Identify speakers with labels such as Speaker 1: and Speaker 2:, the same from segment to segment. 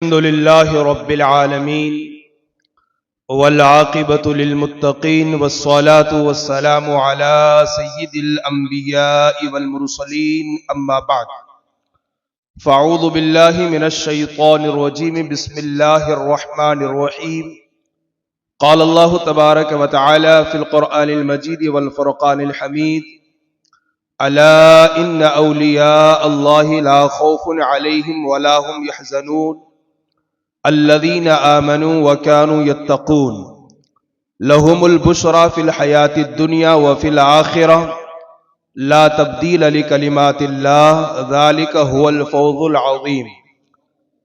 Speaker 1: الحمد لله رب العالمين والعاقبة للمتقين والصلاة والسلام على سيد الأنبياء والمرسلين أما بعد فأعوذ بالله من الشيطان الرجيم بسم الله الرحمن الرحيم قال الله تبارك وتعالى في القرآن المجيد والفرقان الحميد ألا إن أولياء الله لا خوف عليهم ولا هم يحزنون الذين آمنوا وكانوا يتقون لهم البشرى في الحياة الدنيا وفي الآخرة لا تبديل لكلمات الله ذلك هو الفوز العظيم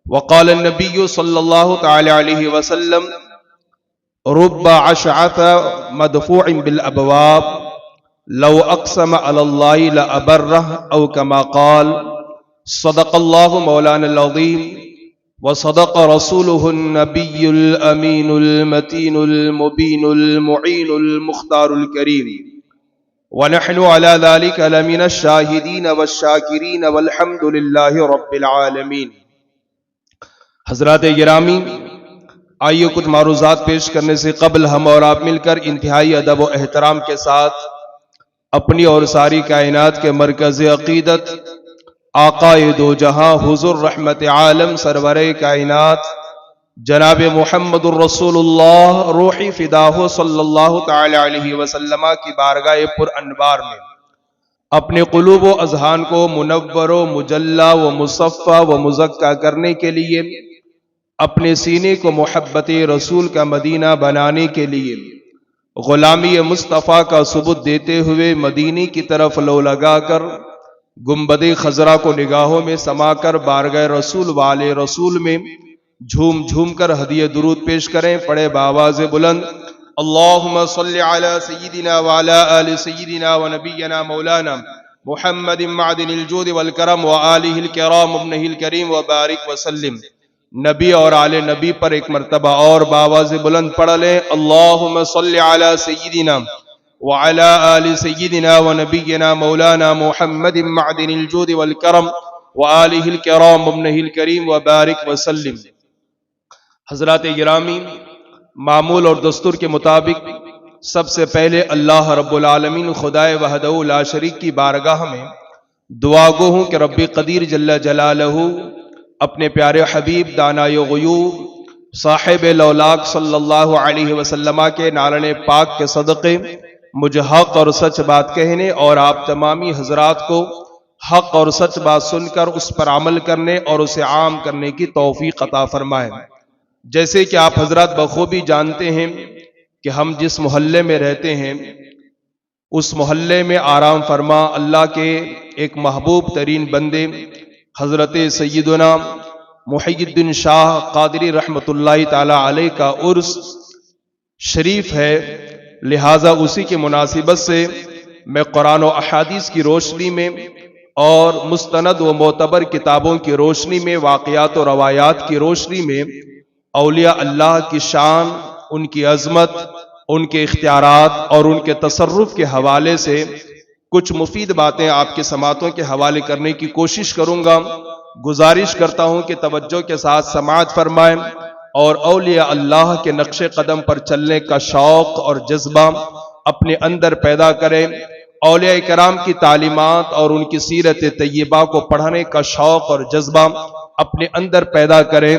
Speaker 1: وقال النبي صلى الله تعالى عليه وسلم رب أشعث مدفوع بالأبواب لو أقسم على الله لأبره أو كما قال صدق الله مولانا العظيم وصدق رسوله النبي الأمين المتين المبين المعين المختار الكريم ونحن على ذلك لمن الشاهدين والشاكرين والحمد لله رب العالمين۔ حضرات گرامی، آئیے کچھ معروضات پیش کرنے سے قبل ہم اور آپ مل کر انتہائی ادب و احترام کے ساتھ اپنی اور ساری کائنات کے مرکز عقیدت آقائے دو جہاں حضور رحمت عالم سرور کائنات جناب محمد الرسول اللہ روحی فداہ صلی اللہ تعالی علیہ وسلم کی بارگاہ پر انوار میں اپنے قلوب و اذہان کو منور و مجلہ و مصفہ و مزکہ کرنے کے لیے، اپنے سینے کو محبت رسول کا مدینہ بنانے کے لیے، غلامی مصطفیٰ کا ثبوت دیتے ہوئے مدینے کی طرف لو لگا کر گنبد خضرا کو نگاہوں میں سما کر بارگاہ رسول والے رسول میں جھوم جھوم کر ہدیہ درود پیش کریں۔ پڑھے بآواز بلند اللہم صلی علی سیدنا وعلی آل سیدنا ونبینا مولانا محمد معدن الجود والکرم وآلہ الکرام ابنہ الکریم وبارک وسلم۔ نبی اور آل نبی پر ایک مرتبہ اور بآواز بلند پڑھ لیں اللہم صلی علی سیدنا وعلى آل سيدنا ونبينا مولانا محمد معدن الجود والكرم وآله الكرام ابنه الكريم وبارك وسلم۔ حضرات گرامی، معمول اور دستور کے مطابق سب سے پہلے اللہ رب العالمین خدائے وحدہ لا شریک کی بارگاہ میں دعا گو ہوں کہ رب قدیر جل جلالہ اپنے پیارے حبیب دانائے غیوب صاحب لولاک صلی اللہ علیہ وسلم کے نالن پاک کے صدقے مجھے حق اور سچ بات کہنے اور آپ تمامی حضرات کو حق اور سچ بات سن کر اس پر عمل کرنے اور اسے عام کرنے کی توفیق عطا فرمائے۔ جیسے کہ آپ حضرات بخوبی جانتے ہیں کہ ہم جس محلے میں رہتے ہیں اس محلے میں آرام فرما اللہ کے ایک محبوب ترین بندے حضرت سیدنا محی الدین شاہ قادری رحمت اللہ تعالی علیہ کا عرس شریف ہے، لہٰذا اسی کی مناسبت سے میں قرآن و احادیث کی روشنی میں اور مستند و معتبر کتابوں کی روشنی میں، واقعات و روایات کی روشنی میں اولیاء اللہ کی شان، ان کی عظمت، ان کے اختیارات اور ان کے تصرف کے حوالے سے کچھ مفید باتیں آپ کے سماعتوں کے حوالے کرنے کی کوشش کروں گا۔ گزارش کرتا ہوں کہ توجہ کے ساتھ سماعت فرمائیں اور اولیاء اللہ کے نقش قدم پر چلنے کا شوق اور جذبہ اپنے اندر پیدا کریں، اولیاء کرام کی تعلیمات اور ان کی سیرت طیبہ کو پڑھنے کا شوق اور جذبہ اپنے اندر پیدا کریں۔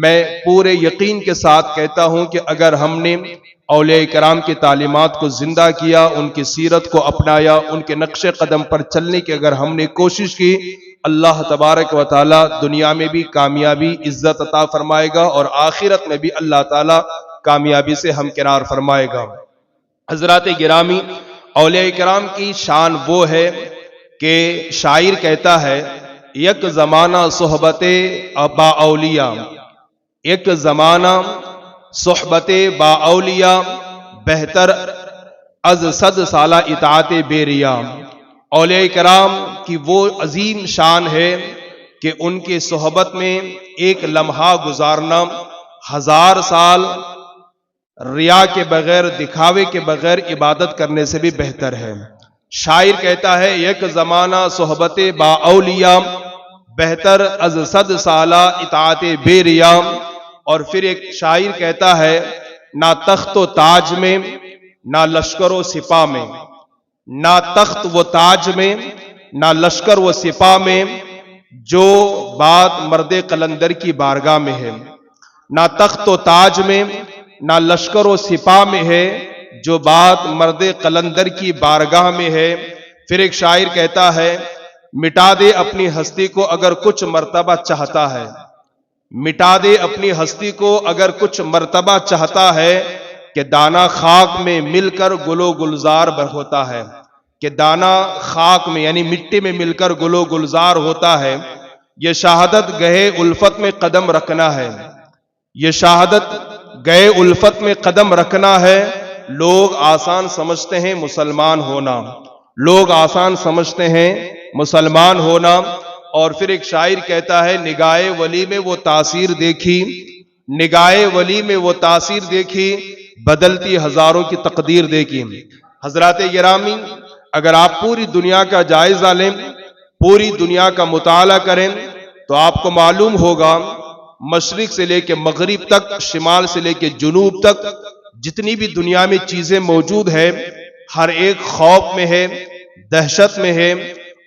Speaker 1: میں پورے یقین کے ساتھ کہتا ہوں کہ اگر ہم نے اولیاء کرام کی تعلیمات کو زندہ کیا، ان کی سیرت کو اپنایا، ان کے نقش قدم پر چلنے کی اگر ہم نے کوشش کی، اللہ تبارک و تعالی دنیا میں بھی کامیابی عزت عطا فرمائے گا اور آخرت میں بھی اللہ تعالی کامیابی سے ہمکنار فرمائے گا۔ حضرات گرامی، اولیاء کرام کی شان وہ ہے کہ شاعر کہتا ہے یک زمانہ صحبت با اولیاء، ایک زمانہ صحبت با اولیاء بہتر از 100 سالہ اطاعت بے ریا۔ اولیاء کرام کی وہ عظیم شان ہے کہ ان کی صحبت میں ایک لمحہ گزارنا 1000 سال ریا کے بغیر، دکھاوے کے بغیر عبادت کرنے سے بھی بہتر ہے۔ شاعر کہتا ہے یک زمانہ صحبت با اولیاء بہتر از صد سالہ اطاعت بے ریا. اور پھر ایک شاعر کہتا ہے نہ تخت و تاج میں نہ لشکر و سپاہ میں، نہ تخت و تاج میں نہ لشکر و سپاہ میں جو بات مرد قلندر کی بارگاہ میں ہے. نہ تخت و تاج میں نہ لشکر و سپاہ میں ہے جو بات مرد قلندر کی بارگاہ میں ہے. پھر ایک شاعر کہتا ہے مٹا دے اپنی ہستی کو اگر کچھ مرتبہ چاہتا ہے، مٹا دے اپنی ہستی کو اگر کچھ مرتبہ چاہتا ہے، کہ دانا خاک میں مل کر گل و گلزار ہوتا ہے. کہ دانا خاک میں یعنی مٹی میں مل کر گل و گلزار ہوتا ہے. یہ شہادت گہے الفت میں قدم رکھنا ہے، یہ شہادت گئے الفت میں قدم رکھنا ہے. لوگ آسان سمجھتے ہیں مسلمان ہونا، لوگ آسان سمجھتے ہیں مسلمان ہونا. اور پھر ایک شاعر کہتا ہے نگاہ ولی میں وہ تاثیر دیکھی، نگاہ ولی میں وہ تاثیر دیکھی، بدلتی ہزاروں کی تقدیر دیکھی. حضرات گرامی، اگر آپ پوری دنیا کا جائزہ لیں، پوری دنیا کا مطالعہ کریں، تو آپ کو معلوم ہوگا مشرق سے لے کے مغرب تک، شمال سے لے کے جنوب تک جتنی بھی دنیا میں چیزیں موجود ہیں، ہر ایک خوف میں ہے، دہشت میں ہے،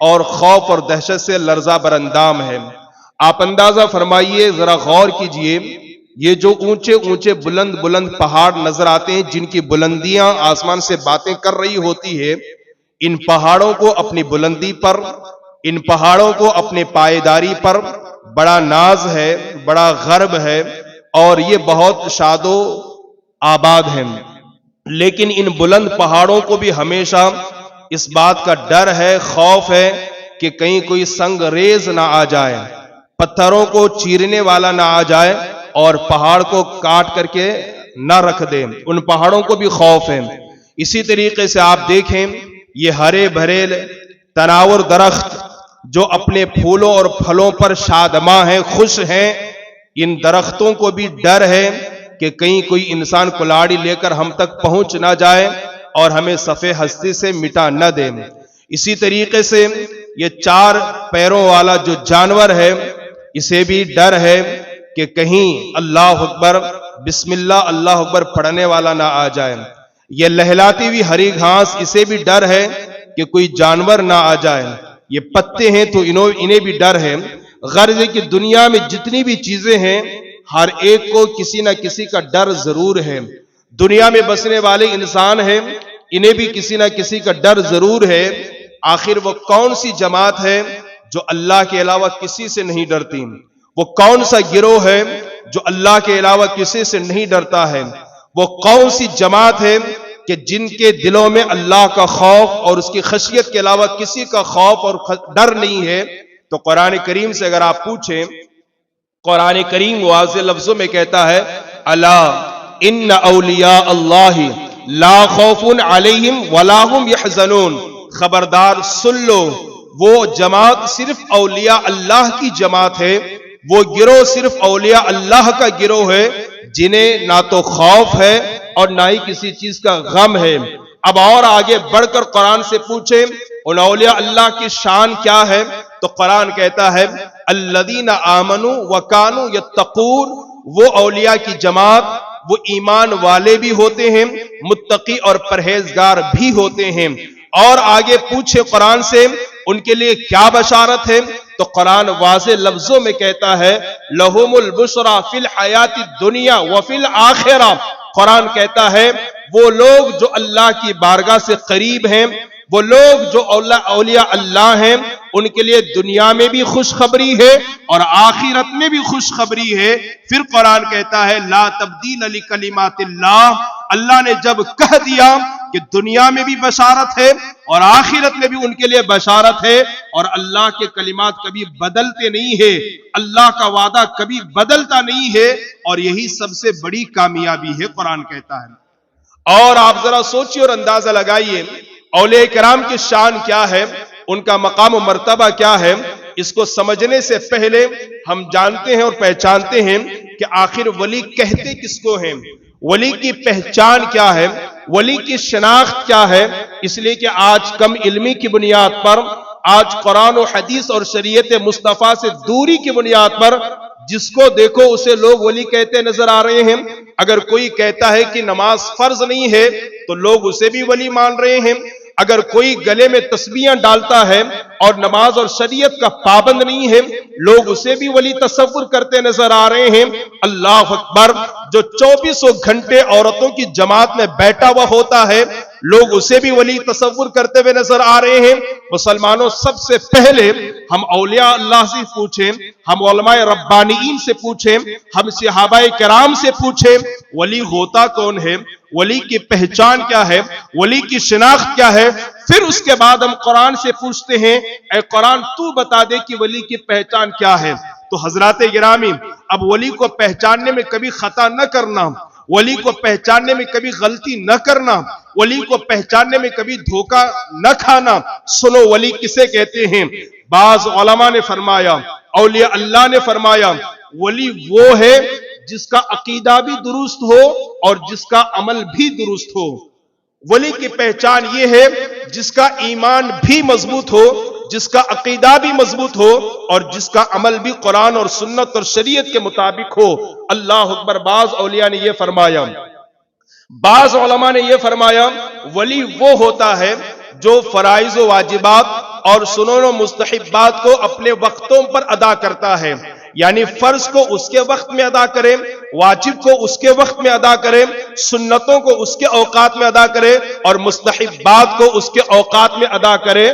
Speaker 1: اور خوف اور دہشت سے لرزہ برندام ہے. آپ اندازہ فرمائیے، ذرا غور کیجئے، یہ جو اونچے اونچے بلند بلند پہاڑ نظر آتے ہیں جن کی بلندیاں آسمان سے باتیں کر رہی ہوتی ہے، ان پہاڑوں کو اپنی بلندی پر، ان پہاڑوں کو اپنے پائیداری پر بڑا ناز ہے، بڑا غرب ہے، اور یہ بہت شاد و آباد ہیں. لیکن ان بلند پہاڑوں کو بھی ہمیشہ اس بات کا ڈر ہے، خوف ہے کہ کہیں کوئی سنگ ریز نہ آ جائے، پتھروں کو چیرنے والا نہ آ جائے اور پہاڑ کو کاٹ کر کے نہ رکھ دے. ان پہاڑوں کو بھی خوف ہے. اسی طریقے سے آپ دیکھیں یہ ہرے بھرے تناور درخت جو اپنے پھولوں اور پھلوں پر شادماں ہیں، خوش ہیں، ان درختوں کو بھی ڈر ہے کہ کہیں کوئی انسان کلاڑی لے کر ہم تک پہنچ نہ جائے اور ہمیں صفحے ہستی سے مٹا نہ دے. اسی طریقے سے یہ چار پیروں والا جو جانور ہے، اسے بھی ڈر ہے کہ کہیں اللہ اکبر، بسم اللہ اللہ اکبر پڑھنے والا نہ آ جائے. یہ لہلاتی ہوئی ہری گھاس، اسے بھی ڈر ہے کہ کوئی جانور نہ آ جائے. یہ پتے ہیں تو انہیں بھی ڈر ہے. غرض ہے کہ دنیا میں جتنی بھی چیزیں ہیں، ہر ایک کو کسی نہ کسی کا ڈر ضرور ہے. دنیا میں بسنے والے انسان ہیں، انہیں بھی کسی نہ کسی کا ڈر ضرور ہے. آخر وہ کون سی جماعت ہے جو اللہ کے علاوہ کسی سے نہیں ڈرتی؟ وہ کون سا گروہ ہے جو اللہ کے علاوہ کسی سے نہیں ڈرتا ہے؟ وہ کون سی جماعت ہے کہ جن کے دلوں میں اللہ کا خوف اور اس کی خشیت کے علاوہ کسی کا خوف اور ڈر نہیں ہے؟ تو قرآن کریم سے اگر آپ پوچھیں، قرآن کریم واضح لفظوں میں کہتا ہے الا ان اولیاء اللہ لا خوف علیہم ولا هم یحزنون. خبردار سن لو، وہ جماعت صرف اولیاء اللہ کی جماعت ہے، وہ گروہ صرف اولیاء اللہ کا گروہ ہے جنہیں نہ تو خوف ہے اور نہ ہی کسی چیز کا غم ہے. اب اور آگے بڑھ کر قرآن سے پوچھیں ان اولیاء اللہ کی شان کیا ہے، تو قرآن کہتا ہے الذین آمنوا وکانوا یتقون. وہ اولیاء کی جماعت وہ ایمان والے بھی ہوتے ہیں، متقی اور پرہیزگار بھی ہوتے ہیں. اور آگے پوچھے قرآن سے ان کے لیے کیا بشارت ہے، تو قرآن واضح لفظوں میں کہتا ہے لہم البشرا فی الحیات الدنیا وفی الآخرہ. قرآن کہتا ہے وہ لوگ جو اللہ کی بارگاہ سے قریب ہیں، وہ لوگ جو اولیاء اللہ ہیں، ان کے لیے دنیا میں بھی خوشخبری ہے اور آخرت میں بھی خوشخبری ہے. پھر قرآن کہتا ہے لا تبدیل لکلمات اللہ. اللہ نے جب کہہ دیا کہ دنیا میں بھی بشارت ہے اور آخرت میں بھی ان کے لیے بشارت ہے، اور اللہ کے کلمات کبھی بدلتے نہیں ہے، اللہ کا وعدہ کبھی بدلتا نہیں ہے، اور یہی سب سے بڑی کامیابی ہے، قرآن کہتا ہے. اور آپ ذرا سوچیے اور اندازہ لگائیے اولیاء کرام کی شان کیا ہے، ان کا مقام و مرتبہ کیا ہے. اس کو سمجھنے سے پہلے ہم جانتے ہیں اور پہچانتے ہیں کہ آخر ولی کہتے کس کو ہیں، ولی کی پہچان کیا ہے، ولی کی شناخت کیا ہے. اس لیے کہ آج کم علمی کی بنیاد پر آج قرآن و حدیث اور شریعت مصطفیٰ سے دوری کی بنیاد پر جس کو دیکھو اسے لوگ ولی کہتے نظر آ رہے ہیں. اگر کوئی کہتا ہے کہ نماز فرض نہیں ہے تو لوگ اسے بھی ولی مان رہے ہیں. اگر کوئی گلے میں تسبیحاں ڈالتا ہے اور نماز اور شریعت کا پابند نہیں ہے لوگ اسے بھی ولی تصور کرتے نظر آ رہے ہیں. اللہ اکبر. جو 24 گھنٹے عورتوں کی جماعت میں بیٹھا ہوا ہوتا ہے لوگ اسے بھی ولی تصور کرتے ہوئے نظر آ رہے ہیں. مسلمانوں، سب سے پہلے ہم اولیاء اللہ سے پوچھیں، ہم علماء ربانیین سے پوچھیں، ہم صحابہ کرام سے پوچھیں ولی ہوتا کون ہے، ولی کی پہچان کیا ہے، ولی کی شناخت کیا ہے. پھر اس کے بعد ہم قرآن سے پوچھتے ہیں اے قرآن تو بتا دے کہ ولی کی پہچان کیا ہے. تو حضرات گرامی، اب ولی کو پہچاننے میں کبھی خطا نہ کرنا، ولی کو پہچاننے میں کبھی غلطی نہ کرنا، ولی کو پہچاننے میں کبھی دھوکہ نہ کھانا. سنو ولی کسے کہتے ہیں. بعض علماء نے فرمایا، اولیاء اللہ نے فرمایا، ولی وہ ہے جس کا عقیدہ بھی درست ہو اور جس کا عمل بھی درست ہو. ولی کی پہچان یہ ہے جس کا ایمان بھی مضبوط ہو، جس کا عقیدہ بھی مضبوط ہو اور جس کا عمل بھی قرآن اور سنت اور شریعت کے مطابق ہو. اللہ اکبر. بعض اولیاء نے یہ فرمایا، بعض علماء نے یہ فرمایا ولی وہ ہوتا ہے جو فرائض و واجبات اور سنن و مستحبات کو اپنے وقتوں پر ادا کرتا ہے. یعنی فرض کو اس کے وقت میں ادا کرے، واجب کو اس کے وقت میں ادا کرے، سنتوں کو اس کے اوقات میں ادا کرے اور مستحبات کو اس کے اوقات میں ادا کرے.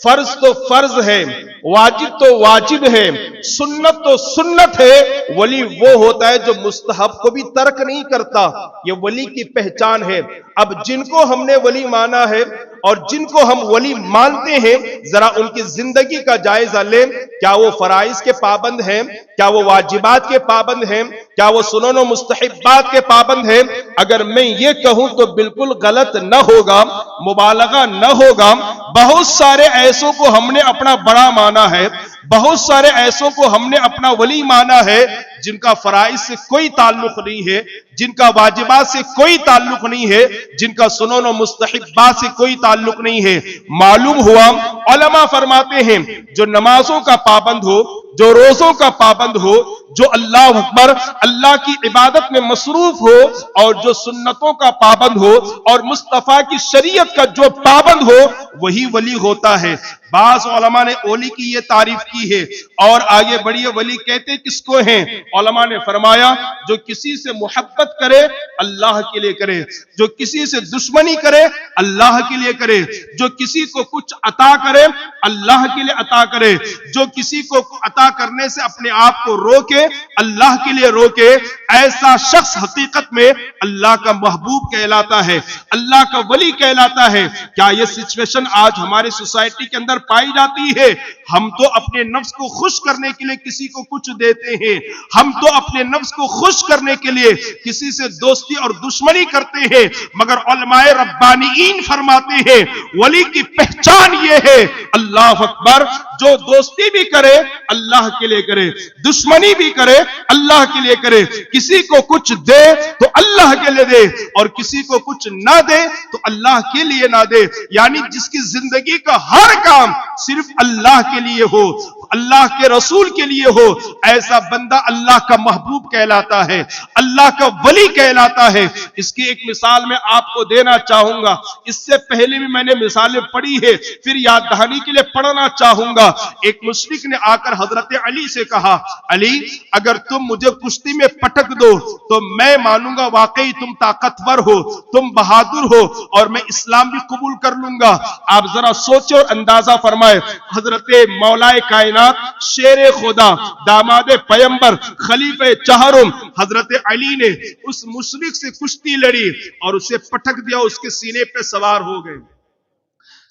Speaker 1: فرض تو فرض ہے، واجب تو واجب ہے، سنت تو سنت ہے. ولی وہ ہوتا ہے جو مستحب کو بھی ترک نہیں کرتا. یہ ولی کی پہچان ہے. اب جن کو ہم نے ولی مانا ہے اور جن کو ہم ولی مانتے ہیں ذرا ان کی زندگی کا جائزہ لیں. کیا وہ فرائض کے پابند ہیں؟ کیا وہ واجبات کے پابند ہیں؟ کیا وہ سنن و مستحبات کے پابند ہیں؟ اگر میں یہ کہوں تو بالکل غلط نہ ہوگا، مبالغہ نہ ہوگا. بہت سارے ایسوں کو ہم نے اپنا بڑا مانا ہے، بہت سارے ایسوں کو ہم نے اپنا ولی مانا ہے جن کا فرائض سے کوئی تعلق نہیں ہے، جن کا واجبات سے کوئی تعلق نہیں ہے، جن کا سنن و مستحبات سے کوئی تعلق نہیں ہے. معلوم ہوا علماء فرماتے ہیں جو نمازوں کا پابند ہو، جو روزوں کا پابند ہو، جو اللہ اکبر اللہ کی عبادت میں مصروف ہو اور جو سنتوں کا پابند ہو اور مصطفیٰ کی شریعت کا جو پابند ہو وہی ولی ہوتا ہے. بعض علماء نے ولی کی یہ تعریف کی ہے اور آگے بڑھیے ولی کہتے کس کو ہیں. علماء نے فرمایا جو کسی سے محبت کرے اللہ کے لیے کرے، جو کسی سے دشمنی کرے اللہ کے لیے کرے، جو کسی کو کچھ عطا کرے اللہ کے لیے عطا کرے، جو کسی کو عطا کرنے سے اپنے آپ کو روکے اللہ کے لیے روکے. ایسا شخص حقیقت میں اللہ کا محبوب کہلاتا ہے، اللہ کا ولی کہلاتا ہے. کیا یہ سچویشن آج ہمارے سوسائٹی کے اندر پائی جاتی ہے؟ ہم تو اپنے نفس کو خوش کرنے کے لیے کسی کو کچھ دیتے ہیں، ہم تو اپنے نفس کو خوش کرنے کے لیے کسی سے دوستی اور دشمنی کرتے ہیں. مگر علماء ربانیین فرماتے ہیں ولی کی پہچان یہ ہے اللہ اکبر جو دوستی بھی کرے اللہ کے لیے کرے، دشمنی بھی کرے اللہ کے لیے کرے، کسی کو کچھ دے تو اللہ کے لیے دے اور کسی کو کچھ نہ دے تو اللہ کے لیے نہ دے. یعنی جس کی زندگی کا ہر کام صرف اللہ کے لیے ہو، اللہ کے رسول کے لیے ہو، ایسا بندہ اللہ کا محبوب کہلاتا ہے، اللہ کا ولی کہلاتا ہے. اس کی ایک مثال میں آپ کو دینا چاہوں گا. اس سے پہلے بھی میں نے مثالیں پڑھی ہے، پھر یاد دہانی کے لیے پڑھنا چاہوں گا. ایک مشرک نے آ کر حضرت علی سے کہا علی اگر تم مجھے کشتی میں پٹک دو تو میں مانوں گا واقعی تم طاقتور ہو، تم بہادر ہو اور میں اسلام بھی قبول کر لوں گا. آپ ذرا سوچو اور اندازہ فرمائے حضرت مولا کائنات شیر خدا داماد پیمبر خلیفہ چہارم حضرت علی نے اس مشرک سے کشتی لڑی اور اسے پٹک دیا، اس کے سینے پہ سوار ہو گئے،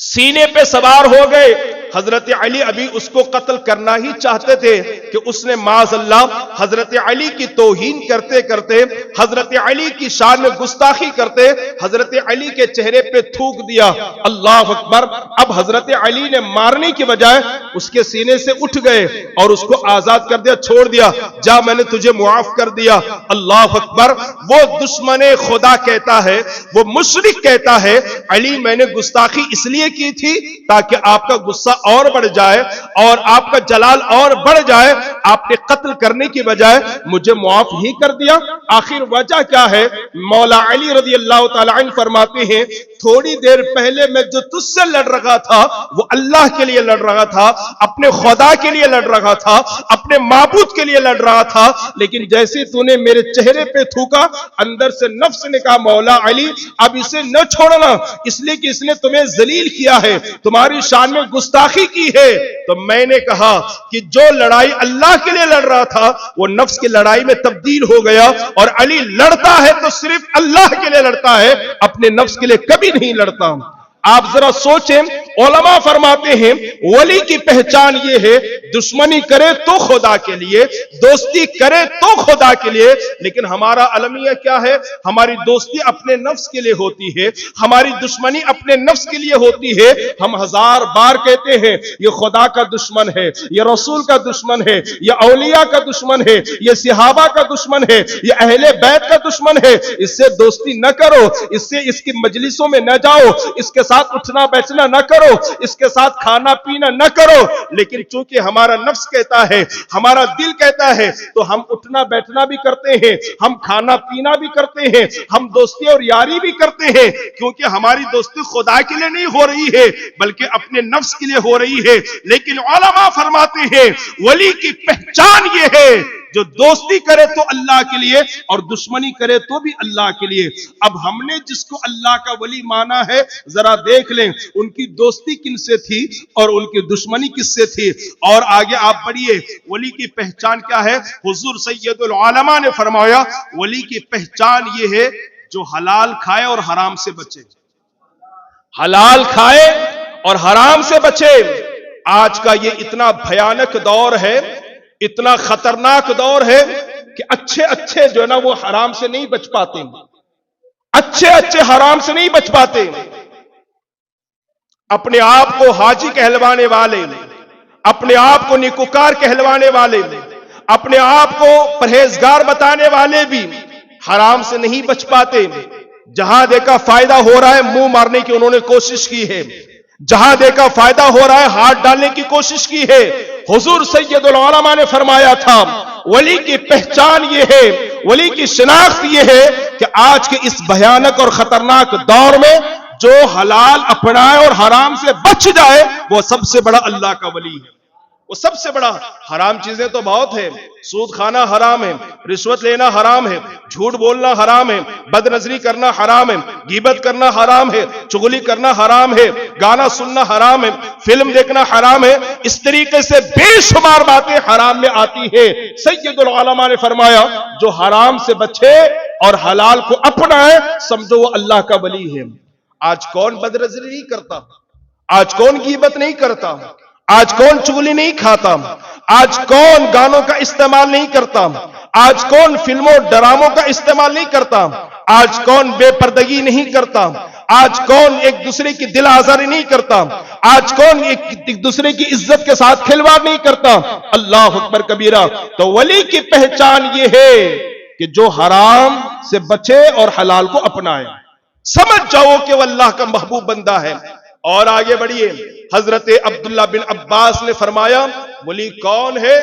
Speaker 1: سینے پہ سوار ہو گئے. حضرت علی ابھی اس کو قتل کرنا ہی چاہتے تھے کہ اس نے معاذ اللہ حضرت علی کی توہین کرتے کرتے، حضرت علی کی شان میں گستاخی کرتے حضرت علی کے چہرے پہ تھوک دیا. اللہ اکبر. اب حضرت علی نے مارنے کی بجائے اس کے سینے سے اٹھ گئے اور اس کو آزاد کر دیا، چھوڑ دیا، جا میں نے تجھے معاف کر دیا. اللہ اکبر. وہ دشمن خدا کہتا ہے، وہ مشرک کہتا ہے علی میں نے گستاخی اس لیے کی تھی تاکہ آپ کا غصہ اور بڑھ جائے اور آپ کا جلال اور بڑھ جائے، آپ نے قتل کرنے کی بجائے مجھے معاف ہی کر دیا۔ آخر وجہ کیا ہے؟ مولا علی رضی اللہ تعالی عنہ فرماتے ہیں تھوڑی دیر پہلے میں جو تجھ سے لڑ رہا تھا وہ اللہ کے لیے لڑ رہا تھا، اپنے خدا کے لیے لڑ رہا تھا، اپنے معبود کے لیے لڑ رہا تھا، لیکن جیسے تو نے میرے چہرے پہ تھوکا، اندر سے نفس نے کہا مولا علی اب اسے نہ چھوڑنا، اس لیے کہ اس نے تمہیں ذلیل کیا ہے، تمہاری شان میں گستاخی کی ہے۔ تو میں نے کہا کہ جو لڑائی اللہ کے لیے لڑ رہا تھا وہ نفس کی لڑائی میں تبدیل ہو گیا، اور علی لڑتا ہے تو صرف اللہ کے لیے لڑتا ہے، اپنے نفس کے لیے کبھی نہیں لڑتا۔ آپ ذرا سوچیں، علماء فرماتے ہیں ولی کی پہچان یہ ہے دشمنی کرے تو خدا کے لیے، دوستی کرے تو خدا کے لیے، لیکن ہمارا المیہ کیا ہے؟ ہماری دوستی اپنے نفس کے لیے ہوتی ہے، ہماری دشمنی اپنے نفس کے لیے ہوتی ہے۔ ہم ہزار بار کہتے ہیں یہ خدا کا دشمن ہے، یہ رسول کا دشمن ہے، یہ اولیاء کا دشمن ہے، یہ صحابہ کا دشمن ہے، یہ اہل بیت کا دشمن ہے، اس سے دوستی نہ کرو، اس کی مجلسوں میں نہ جاؤ، اس کے ساتھ اٹھنا بیٹھنا نہ کرو، اس کے ساتھ کھانا پینا نہ کرو۔ لیکن چونکہ ہمارا نفس کہتا ہے، ہمارا دل کہتا ہے، تو ہم اٹھنا بیٹھنا بھی کرتے ہیں، ہم کھانا پینا بھی کرتے ہیں، ہم دوستی اور یاری بھی کرتے ہیں، کیونکہ ہماری دوستی خدا کے لیے نہیں ہو رہی ہے بلکہ اپنے نفس کے لیے ہو رہی ہے۔ لیکن علماء فرماتے ہیں ولی کی پہچان یہ ہے جو دوستی کرے تو اللہ کے لیے اور دشمنی کرے تو بھی اللہ کے لیے۔ اب ہم نے جس کو اللہ کا ولی مانا ہے ذرا دیکھ لیں ان کی دوستی کن سے تھی اور ان کی دشمنی کس سے تھی۔ اور آگے آپ پڑھیے ولی کی پہچان کیا ہے؟ حضور سید العالمہ نے فرمایا ولی کی پہچان یہ ہے جو حلال کھائے اور حرام سے بچے، حلال کھائے اور حرام سے بچے۔ آج کا یہ اتنا بھیانک دور ہے، اتنا خطرناک دور ہے کہ اچھے جو ہے نا وہ حرام سے نہیں بچ پاتے، اچھے حرام سے نہیں بچ پاتے۔ اپنے آپ کو حاجی کہلوانے والے، اپنے آپ کو نیکوکار کہلوانے والے، اپنے آپ کو پرہیزگار بتانے والے بھی حرام سے نہیں بچ پاتے۔ جہاں دیکھا فائدہ ہو رہا ہے منہ مارنے کی انہوں نے کوشش کی ہے، جہاں دیکھا فائدہ ہو رہا ہے ہاتھ ڈالنے کی کوشش کی ہے۔ حضور سید العلماء نے فرمایا تھا ولی کی پہچان یہ ہے، ولی کی شناخت یہ ہے کہ آج کے اس بھیانک اور خطرناک دور میں جو حلال اپنائے اور حرام سے بچ جائے وہ سب سے بڑا اللہ کا ولی ہے، وہ سب سے بڑا۔ حرام چیزیں تو بہت ہیں، سود کھانا حرام ہے، رشوت لینا حرام ہے، جھوٹ بولنا حرام ہے، بد نظری کرنا حرام ہے، غیبت کرنا حرام ہے، چغلی کرنا حرام ہے، گانا سننا حرام ہے، فلم دیکھنا حرام ہے، اس طریقے سے بے شمار باتیں حرام میں آتی ہے۔ سید العلماء نے فرمایا جو حرام سے بچے اور حلال کو اپنائے سمجھو وہ اللہ کا ولی ہے۔ آج کون بد نظری نہیں کرتا؟ آج کون غیبت نہیں کرتا؟ آج کون چغلی نہیں کھاتا؟ آج کون گانوں کا استعمال نہیں کرتا؟ آج کون فلموں ڈراموں کا استعمال نہیں کرتا؟ آج کون بے پردگی نہیں کرتا؟ آج کون ایک دوسرے کی دل آزاری نہیں کرتا؟ آج کون ایک دوسرے کی عزت کے ساتھ کھلواڑ نہیں کرتا؟ اللہ اکبر کبیرہ۔ تو ولی کی پہچان یہ ہے کہ جو حرام سے بچے اور حلال کو اپنائے، سمجھ جاؤ کہ وہ اللہ کا محبوب بندہ ہے۔ اور آگے بڑھیے، حضرت عبداللہ بن عباس نے فرمایا ولی کون ہے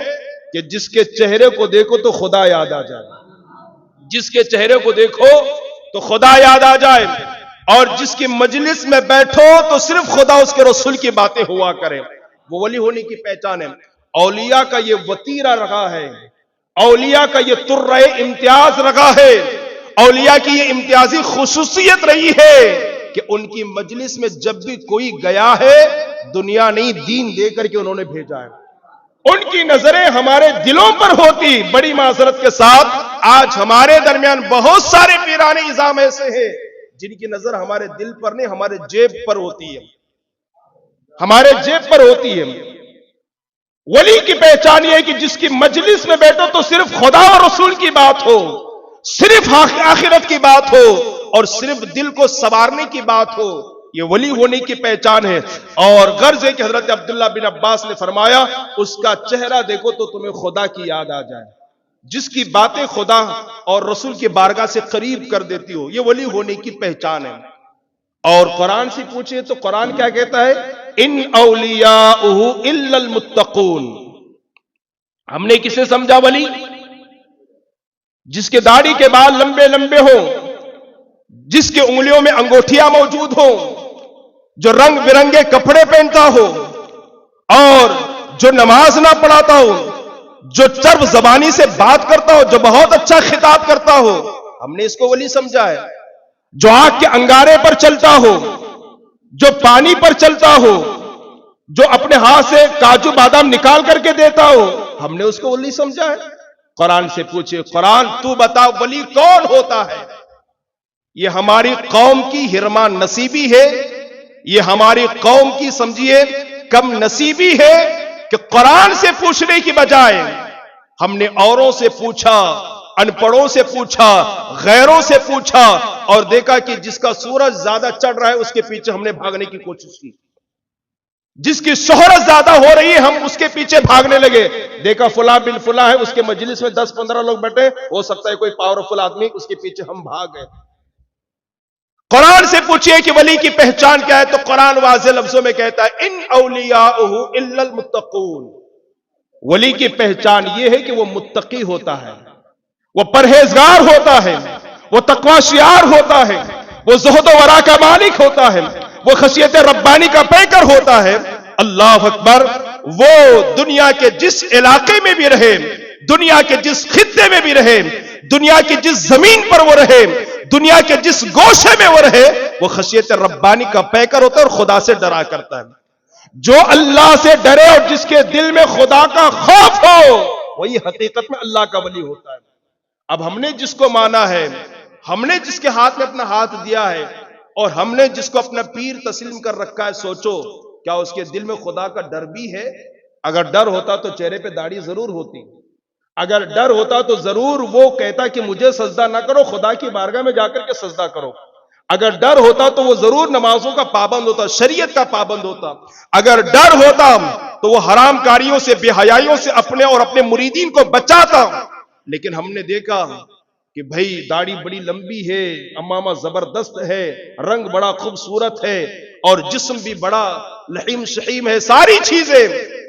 Speaker 1: کہ جس کے چہرے کو دیکھو تو خدا یاد آ جائے، جس کے چہرے کو دیکھو تو خدا یاد آ جائے، اور جس کی مجلس میں بیٹھو تو صرف خدا اس کے رسول کی باتیں ہوا کرے، وہ ولی ہونے کی پہچان ہے۔ اولیاء کا یہ وتیرہ رہا ہے، اولیاء کا یہ ترہ امتیاز رہا ہے، اولیاء کی یہ امتیازی خصوصیت رہی ہے کہ ان کی مجلس میں جب بھی کوئی گیا ہے دنیا نہیں دین دے کر کے انہوں نے بھیجا ہے۔ ان کی نظریں ہمارے دلوں پر ہوتی۔ بڑی معذرت کے ساتھ آج ہمارے درمیان بہت سارے پیران نظام ایسے ہیں جن کی نظر ہمارے دل پر نہیں ہمارے جیب پر ہوتی ہے، ہمارے جیب پر ہوتی ہے۔ ولی کی پہچان یہ ہے کہ جس کی مجلس میں بیٹھو تو صرف خدا اور رسول کی بات ہو، صرف آخرت کی بات ہو اور صرف دل کو سنوارنے کی بات ہو، یہ ولی ہونے کی پہچان ہے۔ اور غرض ہے کہ حضرت عبداللہ بن عباس نے فرمایا اس کا چہرہ دیکھو تو تمہیں خدا کی یاد آ جائے، جس کی باتیں خدا اور رسول کی بارگاہ سے قریب کر دیتی ہو، یہ ولی ہونے کی پہچان ہے۔ اور قرآن سے پوچھئے تو قرآن کیا کہتا ہے ان اولیاؤہ الا المتقون. ہم نے کسے سمجھا ولی؟ جس کے داڑھی کے بال لمبے لمبے ہوں، جس کے انگلیوں میں انگوٹھیاں موجود ہوں، جو رنگ برنگے کپڑے پہنتا ہو اور جو نماز نہ پڑھاتا ہو، جو چرب زبانی سے بات کرتا ہو، جو بہت اچھا خطاب کرتا ہو، ہم نے اس کو ولی سمجھا ہے. جو آگ کے انگارے پر چلتا ہو، جو پانی پر چلتا ہو، جو اپنے ہاتھ سے کاجو بادام نکال کر کے دیتا ہو، ہم نے اس کو ولی سمجھا ہے. قرآن سے پوچھے، قرآن تو بتا ولی کون ہوتا ہے؟ یہ ہماری قوم کی حرمان نصیبی ہے، یہ ہماری قوم کی سمجھیے کم نصیبی ہے کہ قرآن سے پوچھنے کی بجائے ہم نے اوروں سے پوچھا، ان پڑھوں سے پوچھا، غیروں سے پوچھا، اور دیکھا کہ جس کا سورج زیادہ چڑھ رہا ہے اس کے پیچھے ہم نے بھاگنے کی کوشش کی، جس کی شہرت زیادہ ہو رہی ہے ہم اس کے پیچھے بھاگنے لگے. دیکھا فلاں بن فلاں ہے، اس کے مجلس میں 10-15 لوگ بیٹھے، ہو سکتا ہے کوئی پاورفل آدمی، اس کے پیچھے ہم بھاگ گئے. قرآن سے پوچھئے کہ ولی کی پہچان کیا ہے، تو قرآن واضح لفظوں میں کہتا ہے ان اولیاؤہ الا المتقون. ولی کی پہچان یہ ہے کہ وہ متقی ہوتا ہے، وہ پرہیزگار ہوتا ہے، وہ تقوی شعار ہوتا ہے، وہ زہد و ورع کا مالک ہوتا ہے، وہ خشیت ربانی کا پیکر ہوتا ہے. اللہ اکبر. وہ دنیا کے جس علاقے میں بھی رہے، دنیا کے جس خطے میں بھی رہے، دنیا کی جس زمین پر وہ رہے، دنیا کے جس گوشے میں وہ رہے، وہ خشیت ربانی کا پیکر ہوتا ہے اور خدا سے ڈرا کرتا ہے. جو اللہ سے ڈرے اور جس کے دل میں خدا کا خوف ہو، وہی حقیقت میں اللہ کا ولی ہوتا ہے. اب ہم نے جس کو مانا ہے، ہم نے جس کے ہاتھ میں اپنا ہاتھ دیا ہے، اور ہم نے جس کو اپنا پیر تسلیم کر رکھا ہے، سوچو کیا اس کے دل میں خدا کا ڈر بھی ہے؟ اگر ڈر ہوتا تو چہرے پہ داڑھی ضرور ہوتی، اگر ڈر ہوتا تو ضرور وہ کہتا کہ مجھے سجدہ نہ کرو، خدا کی بارگاہ میں جا کر کے سجدہ کرو. اگر ڈر ہوتا تو وہ ضرور نمازوں کا پابند ہوتا، شریعت کا پابند ہوتا. اگر ڈر ہوتا تو وہ حرام کاریوں سے، بے حیائیوں سے اپنے اور اپنے مریدین کو بچاتا. لیکن ہم نے دیکھا کہ بھئی داڑھی بڑی لمبی ہے، امامہ زبردست ہے، رنگ بڑا خوبصورت ہے، اور جسم بھی بڑا لحیم شحیم ہے، ساری چیزیں.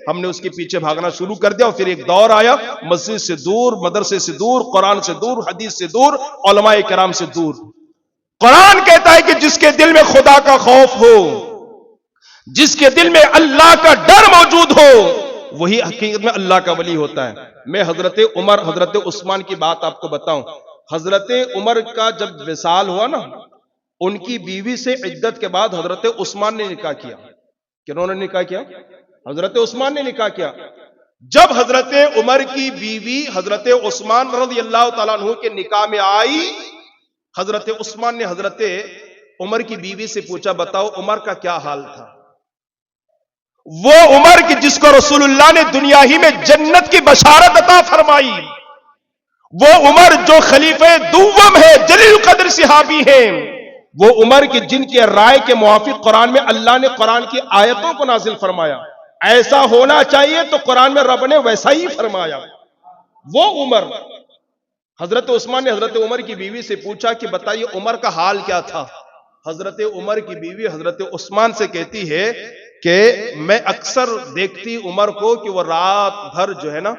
Speaker 1: ہم نے اس کے پیچھے بھاگنا شروع کر دیا، اور پھر ایک دور آیا مسجد سے دور، مدرسے سے دور، قرآن سے دور، حدیث سے دور، علماء کرام سے دور. قرآن کہتا ہے کہ جس کے دل میں خدا کا خوف ہو، جس کے دل میں اللہ کا ڈر موجود ہو، وہی حقیقت میں اللہ کا ولی ہوتا ہے. میں حضرت عمر، حضرت عثمان کی بات آپ کو بتاؤں. حضرت عمر کا جب وصال ہوا نا، ان کی بیوی سے عدت کے بعد حضرت عثمان نے نکاح کیا. کنہوں نے نکاح کیا؟ حضرت عثمان نے نکاح کیا. جب حضرت عمر کی بیوی حضرت عثمان رضی اللہ تعالیٰ عنہ کے نکاح میں آئی، حضرت عثمان نے حضرت عمر کی بیوی سے پوچھا بتاؤ عمر کا کیا حال تھا؟ وہ عمر کی جس کو رسول اللہ نے دنیا ہی میں جنت کی بشارت عطا فرمائی، وہ عمر جو خلیفہ دوم ہے، جلیل القدر صحابی ہیں، وہ عمر کی جن کی رائے کے موافق قرآن میں اللہ نے قرآن کی آیتوں کو نازل فرمایا. ایسا ہونا چاہیے تو قرآن میں رب نے ویسا ہی فرمایا. وہ عمر، حضرت عثمان نے حضرت عمر کی بیوی سے پوچھا کہ بتائیے عمر کا حال کیا تھا. حضرت عمر کی بیوی حضرت عثمان سے کہتی ہے کہ میں اکثر دیکھتی عمر کو کہ وہ رات بھر جو ہے نا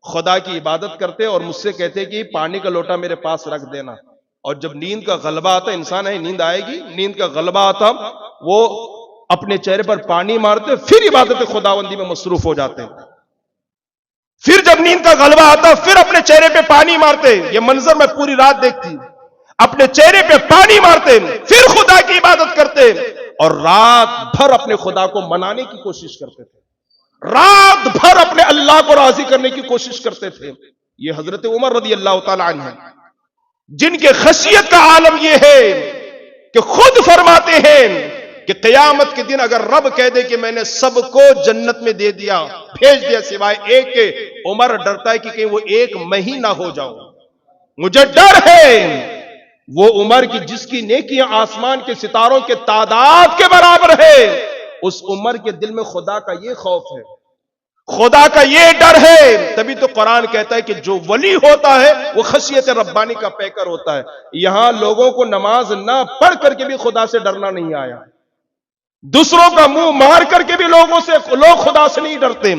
Speaker 1: خدا کی عبادت کرتے اور مجھ سے کہتے کہ پانی کا لوٹا میرے پاس رکھ دینا، اور جب نیند کا غلبہ آتا، انسان ہے نیند آئے گی، نیند کا غلبہ آتا، وہ اپنے چہرے پر پانی مارتے، پھر عبادت خداوندی میں مصروف ہو جاتے. پھر جب نیند کا غلبہ آتا پھر اپنے چہرے پہ پانی مارتے. یہ منظر میں پوری رات دیکھتی، اپنے چہرے پہ پانی مارتے، پھر خدا کی عبادت کرتے، اور رات بھر اپنے خدا کو منانے کی کوشش کرتے تھے، رات بھر اپنے اللہ کو راضی کرنے کی کوشش کرتے تھے. یہ حضرت عمر رضی اللہ تعالی عنہ ہیں، جن کے خشیت کا عالم یہ ہے کہ خود فرماتے ہیں کہ قیامت کے دن اگر رب کہہ دے کہ میں نے سب کو جنت میں دے دیا، بھیج دیا سوائے ایک کے، عمر ڈرتا ہے کہ کہیں وہ ایک میں ہی نہ ہو جاؤ، مجھے ڈر ہے. وہ عمر کی جس کی نیکیاں آسمان کے ستاروں کے تعداد کے برابر ہے، اس عمر کے دل میں خدا کا یہ خوف ہے، خدا کا یہ ڈر ہے. تبھی تو قرآن کہتا ہے کہ جو ولی ہوتا ہے وہ خشیت ربانی کا پیکر ہوتا ہے. یہاں لوگوں کو نماز نہ پڑھ کر کے بھی خدا سے ڈرنا نہیں آیا، دوسروں کا منہ مار کر کے بھی لوگ خدا سے نہیں ڈرتے.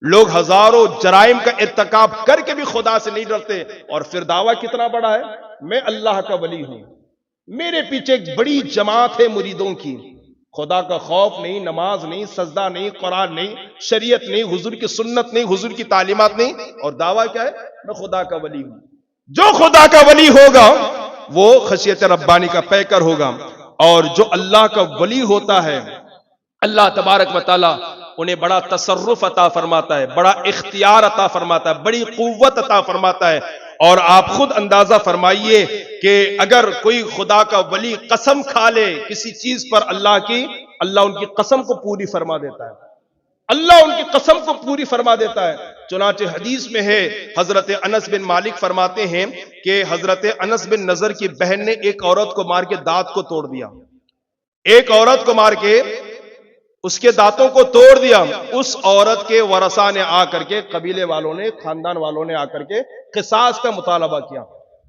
Speaker 1: لوگ ہزاروں جرائم کا ارتکاب کر کے بھی خدا سے نہیں ڈرتے، اور پھر دعویٰ کتنا بڑا ہے، میں اللہ کا ولی ہوں، میرے پیچھے ایک بڑی جماعت ہے مریدوں کی. خدا کا خوف نہیں، نماز نہیں، سجدہ نہیں، قرآن نہیں، شریعت نہیں، حضور کی سنت نہیں، حضور کی تعلیمات نہیں، اور دعویٰ کیا ہے، میں خدا کا ولی ہوں. جو خدا کا ولی ہوگا وہ خشیت ربانی کا پیکر ہوگا، اور جو اللہ کا ولی ہوتا ہے اللہ تبارک و تعالی انہیں بڑا تصرف عطا فرماتا ہے، بڑا اختیار عطا فرماتا ہے، بڑی قوت عطا فرماتا ہے. اور آپ خود اندازہ فرمائیے کہ اگر کوئی خدا کا ولی قسم کھا لے کسی چیز پر اللہ کی، اللہ ان کی قسم کو پوری فرما دیتا ہے، اللہ ان کی قسم کو پوری فرما دیتا ہے. چنانچہ حدیث میں ہے، حضرت انس بن مالک فرماتے ہیں کہ حضرت انس بن نضر کی بہن نے ایک عورت کو مار کے دانت کو توڑ دیا، ایک عورت کو مار کے اس کے دانتوں کو توڑ دیا. اس عورت کے ورثہ نے آ کر کے، قبیلے والوں نے، خاندان والوں نے آ کر کے قصاص کا مطالبہ کیا.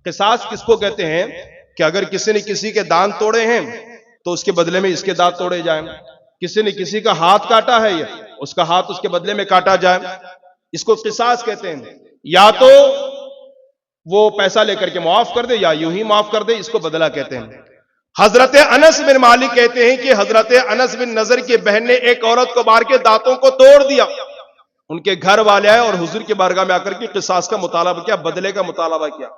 Speaker 1: قصاص کس کو کہتے ہیں کہ اگر کسی نے کسی کے دانت توڑے ہیں تو اس کے بدلے میں اس کے دانت توڑے جائیں. کسی نے کسی کا ہاتھ کاٹا ہے، اس کا ہاتھ اس کے بدلے میں کاٹا جائے، اس کو قصاص کہتے ہیں. یا تو وہ پیسہ لے کر کے معاف کر دے یا یوں ہی معاف کر دے، اس کو بدلہ کہتے ہیں. حضرت انس بن مالک کہتے ہیں کہ حضرت انس بن نضر کی بہن نے ایک عورت کو مار کے دانتوں کو توڑ دیا. ان کے گھر والے آئے اور حضور کی بارگاہ میں آ کر کے قصاص کا مطالبہ کیا، بدلے کا مطالبہ کیا.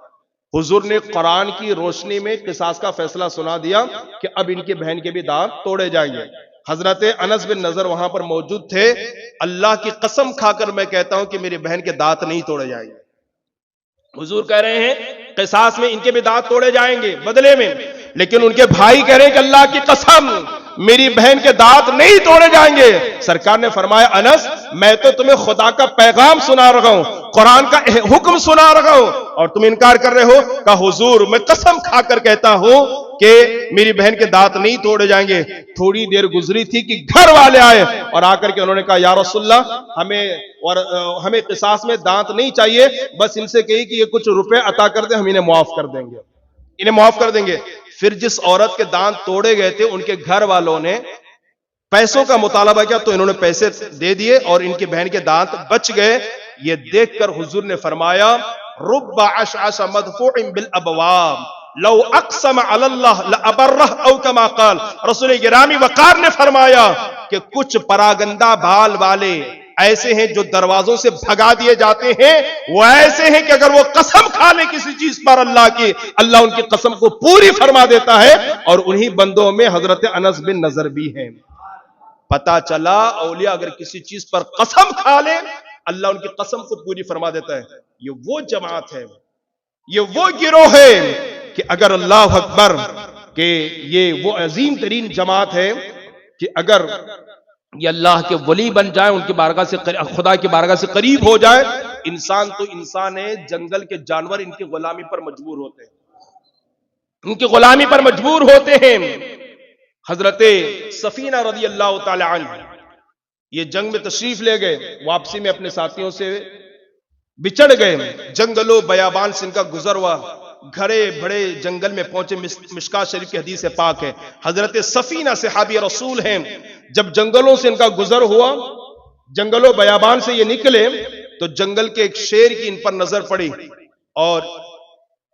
Speaker 1: حضور نے قرآن کی روشنی میں قصاص کا فیصلہ سنا دیا کہ اب ان کی بہن کے بھی دانت توڑے جائیں گے. حضرت انس بن نضر وہاں پر موجود تھے. اللہ کی قسم کھا کر میں کہتا ہوں کہ میری بہن کے دانت نہیں توڑے جائیں گے. حضور کہہ رہے ہیں قصاص میں ان کے بھی دانت توڑے جائیں گے بدلے میں، لیکن ان کے بھائی کہہ رہے ہیں کہ اللہ کی قسم میری بہن کے دانت نہیں توڑے جائیں گے. سرکار نے فرمایا انس میں تو تمہیں خدا کا پیغام سنا رہا ہوں، قرآن کا حکم سنا رہا ہوں، اور تم انکار کر رہے ہو. کہا حضور میں قسم کھا کر کہتا ہوں کہ میری بہن کے دانت نہیں توڑے جائیں گے. تھوڑی دیر گزری تھی کہ گھر والے آئے اور آ کر کے انہوں نے کہا یا رسول اللہ ہمیں قصاص میں دانت نہیں چاہیے، بس ان سے کہی کہ یہ کچھ روپے عطا کر دیں، ہم انہیں معاف کر دیں گے، انہیں معاف کر دیں گے. پھر جس عورت کے دانت توڑے گئے تھے ان کے گھر والوں نے پیسوں کا مطالبہ کیا تو انہوں نے پیسے دے دیے اور ان کی بہن کے دانت بچ گئے. یہ دیکھ کر حضور نے فرمایا رب اشعث مدفوع بالابواب لو اقسم علی اللہ لابرہ او کما قال. رسول گرامی وقار نے فرمایا کہ کچھ پراگندہ بال والے ایسے ہیں جو دروازوں سے بھگا دیے جاتے ہیں، وہ ایسے ہیں کہ اگر وہ قسم کھا لے کسی چیز پر اللہ کی، اللہ ان کی قسم کو پوری فرما دیتا ہے. اور انہی بندوں میں حضرت انس بن نضر بھی ہیں. پتا چلا اولیاء اگر کسی چیز پر قسم کھا لے اللہ ان کی قسم کو پوری فرما دیتا ہے. یہ وہ جماعت ہے، یہ وہ گروہ ہے کہ اگر اللہ اکبر کہ یہ وہ عظیم ترین جماعت ہے کہ اگر یہ اللہ کے ولی بن جائے، ان کی بارگاہ سے خدا کی بارگاہ سے قریب ہو جائے. انسان تو انسان ہے، جنگل کے جانور ان کی غلامی پر مجبور ہوتے ہیں، ان کی غلامی پر مجبور ہوتے ہیں. حضرت سفینہ رضی اللہ تعالی عنہ یہ جنگ میں تشریف لے گئے، واپسی میں اپنے ساتھیوں سے بچڑ گئے، جنگلوں بیابان سے ان کا گزر ہوا، گھرے بڑے جنگل میں پہنچے. مشکات شریف کی حدیث پاک ہے، حضرت سفینہ صحابی رسول ہیں. جب جنگلوں سے ان کا گزر ہوا، جنگلوں بیابان سے یہ نکلے تو جنگل کے ایک شیر کی ان پر نظر پڑی اور